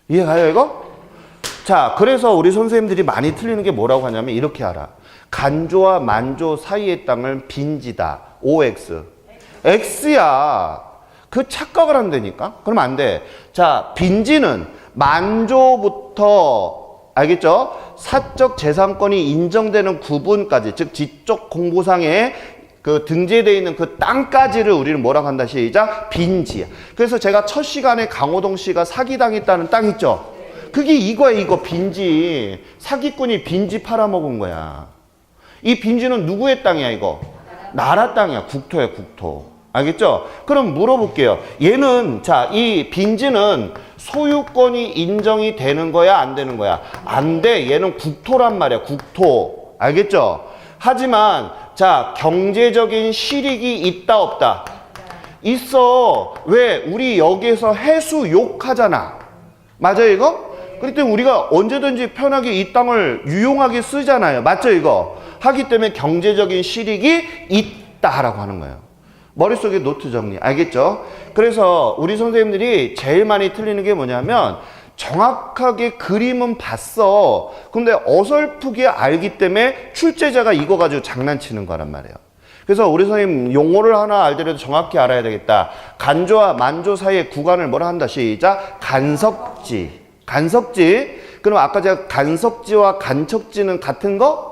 이해가요, 이거? 자, 그래서 우리 선생님들이 많이 틀리는 게 뭐라고 하냐면 이렇게 알아. 간조와 만조 사이의 땅을 빈지다. OX. X야. 그 착각을 한다니까? 그럼 안 돼. 자, 빈지는 만조부터, 알겠죠? 사적 재산권이 인정되는 구분까지, 즉 지적 공부상에 그 등재되어 있는 그 땅까지를 우리는 뭐라고 한다? 시작. 빈지야. 그래서 제가 첫 시간에 강호동 씨가 사기당했다는 땅 있죠? 그게 이거야, 이거 빈지. 사기꾼이 빈지 팔아먹은 거야. 이 빈지는 누구의 땅이야, 이거? 나라 땅이야. 국토야, 국토. 알겠죠? 그럼 물어볼게요. 얘는, 자, 이 빈지는 소유권이 인정이 되는 거야, 안 되는 거야? 안 돼. 얘는 국토란 말이야, 국토. 알겠죠? 하지만, 자, 경제적인 실익이 있다, 없다? 있어. 왜? 우리 여기에서 해수욕 하잖아. 맞아요, 이거? 그렇기 때문에 우리가 언제든지 편하게 이 땅을 유용하게 쓰잖아요. 맞죠, 이거? 하기 때문에 경제적인 실익이 있다라고 하는 거예요. 머릿속에 노트 정리. 알겠죠? 그래서 우리 선생님들이 제일 많이 틀리는 게 뭐냐면 정확하게 그림은 봤어. 근데 어설프게 알기 때문에 출제자가 이거 가지고 장난치는 거란 말이에요. 그래서 우리 선생님 용어를 하나 알더라도 정확히 알아야 되겠다. 간조와 만조 사이의 구간을 뭐라 한다? 시작. 간석지. 간석지. 그럼 아까 제가 간석지와 간척지는 같은 거?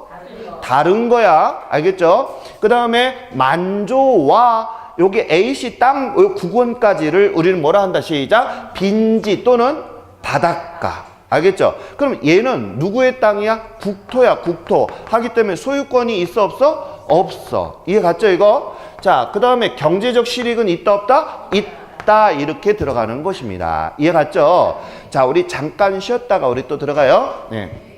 다른 거야. 알겠죠? 그 다음에 만조와 여기 A씨 땅 구간까지를 우리는 뭐라 한다? 시작. 빈지 또는 바닷가. 알겠죠? 그럼 얘는 누구의 땅이야? 국토야, 국토. 하기 때문에 소유권이 있어, 없어? 없어. 이해 갔죠, 이거? 자, 그 다음에 경제적 실익은 있다, 없다? 있다. 이렇게 들어가는 것입니다. 이해 갔죠? 자, 우리 잠깐 쉬었다가 우리 또 들어가요. 네.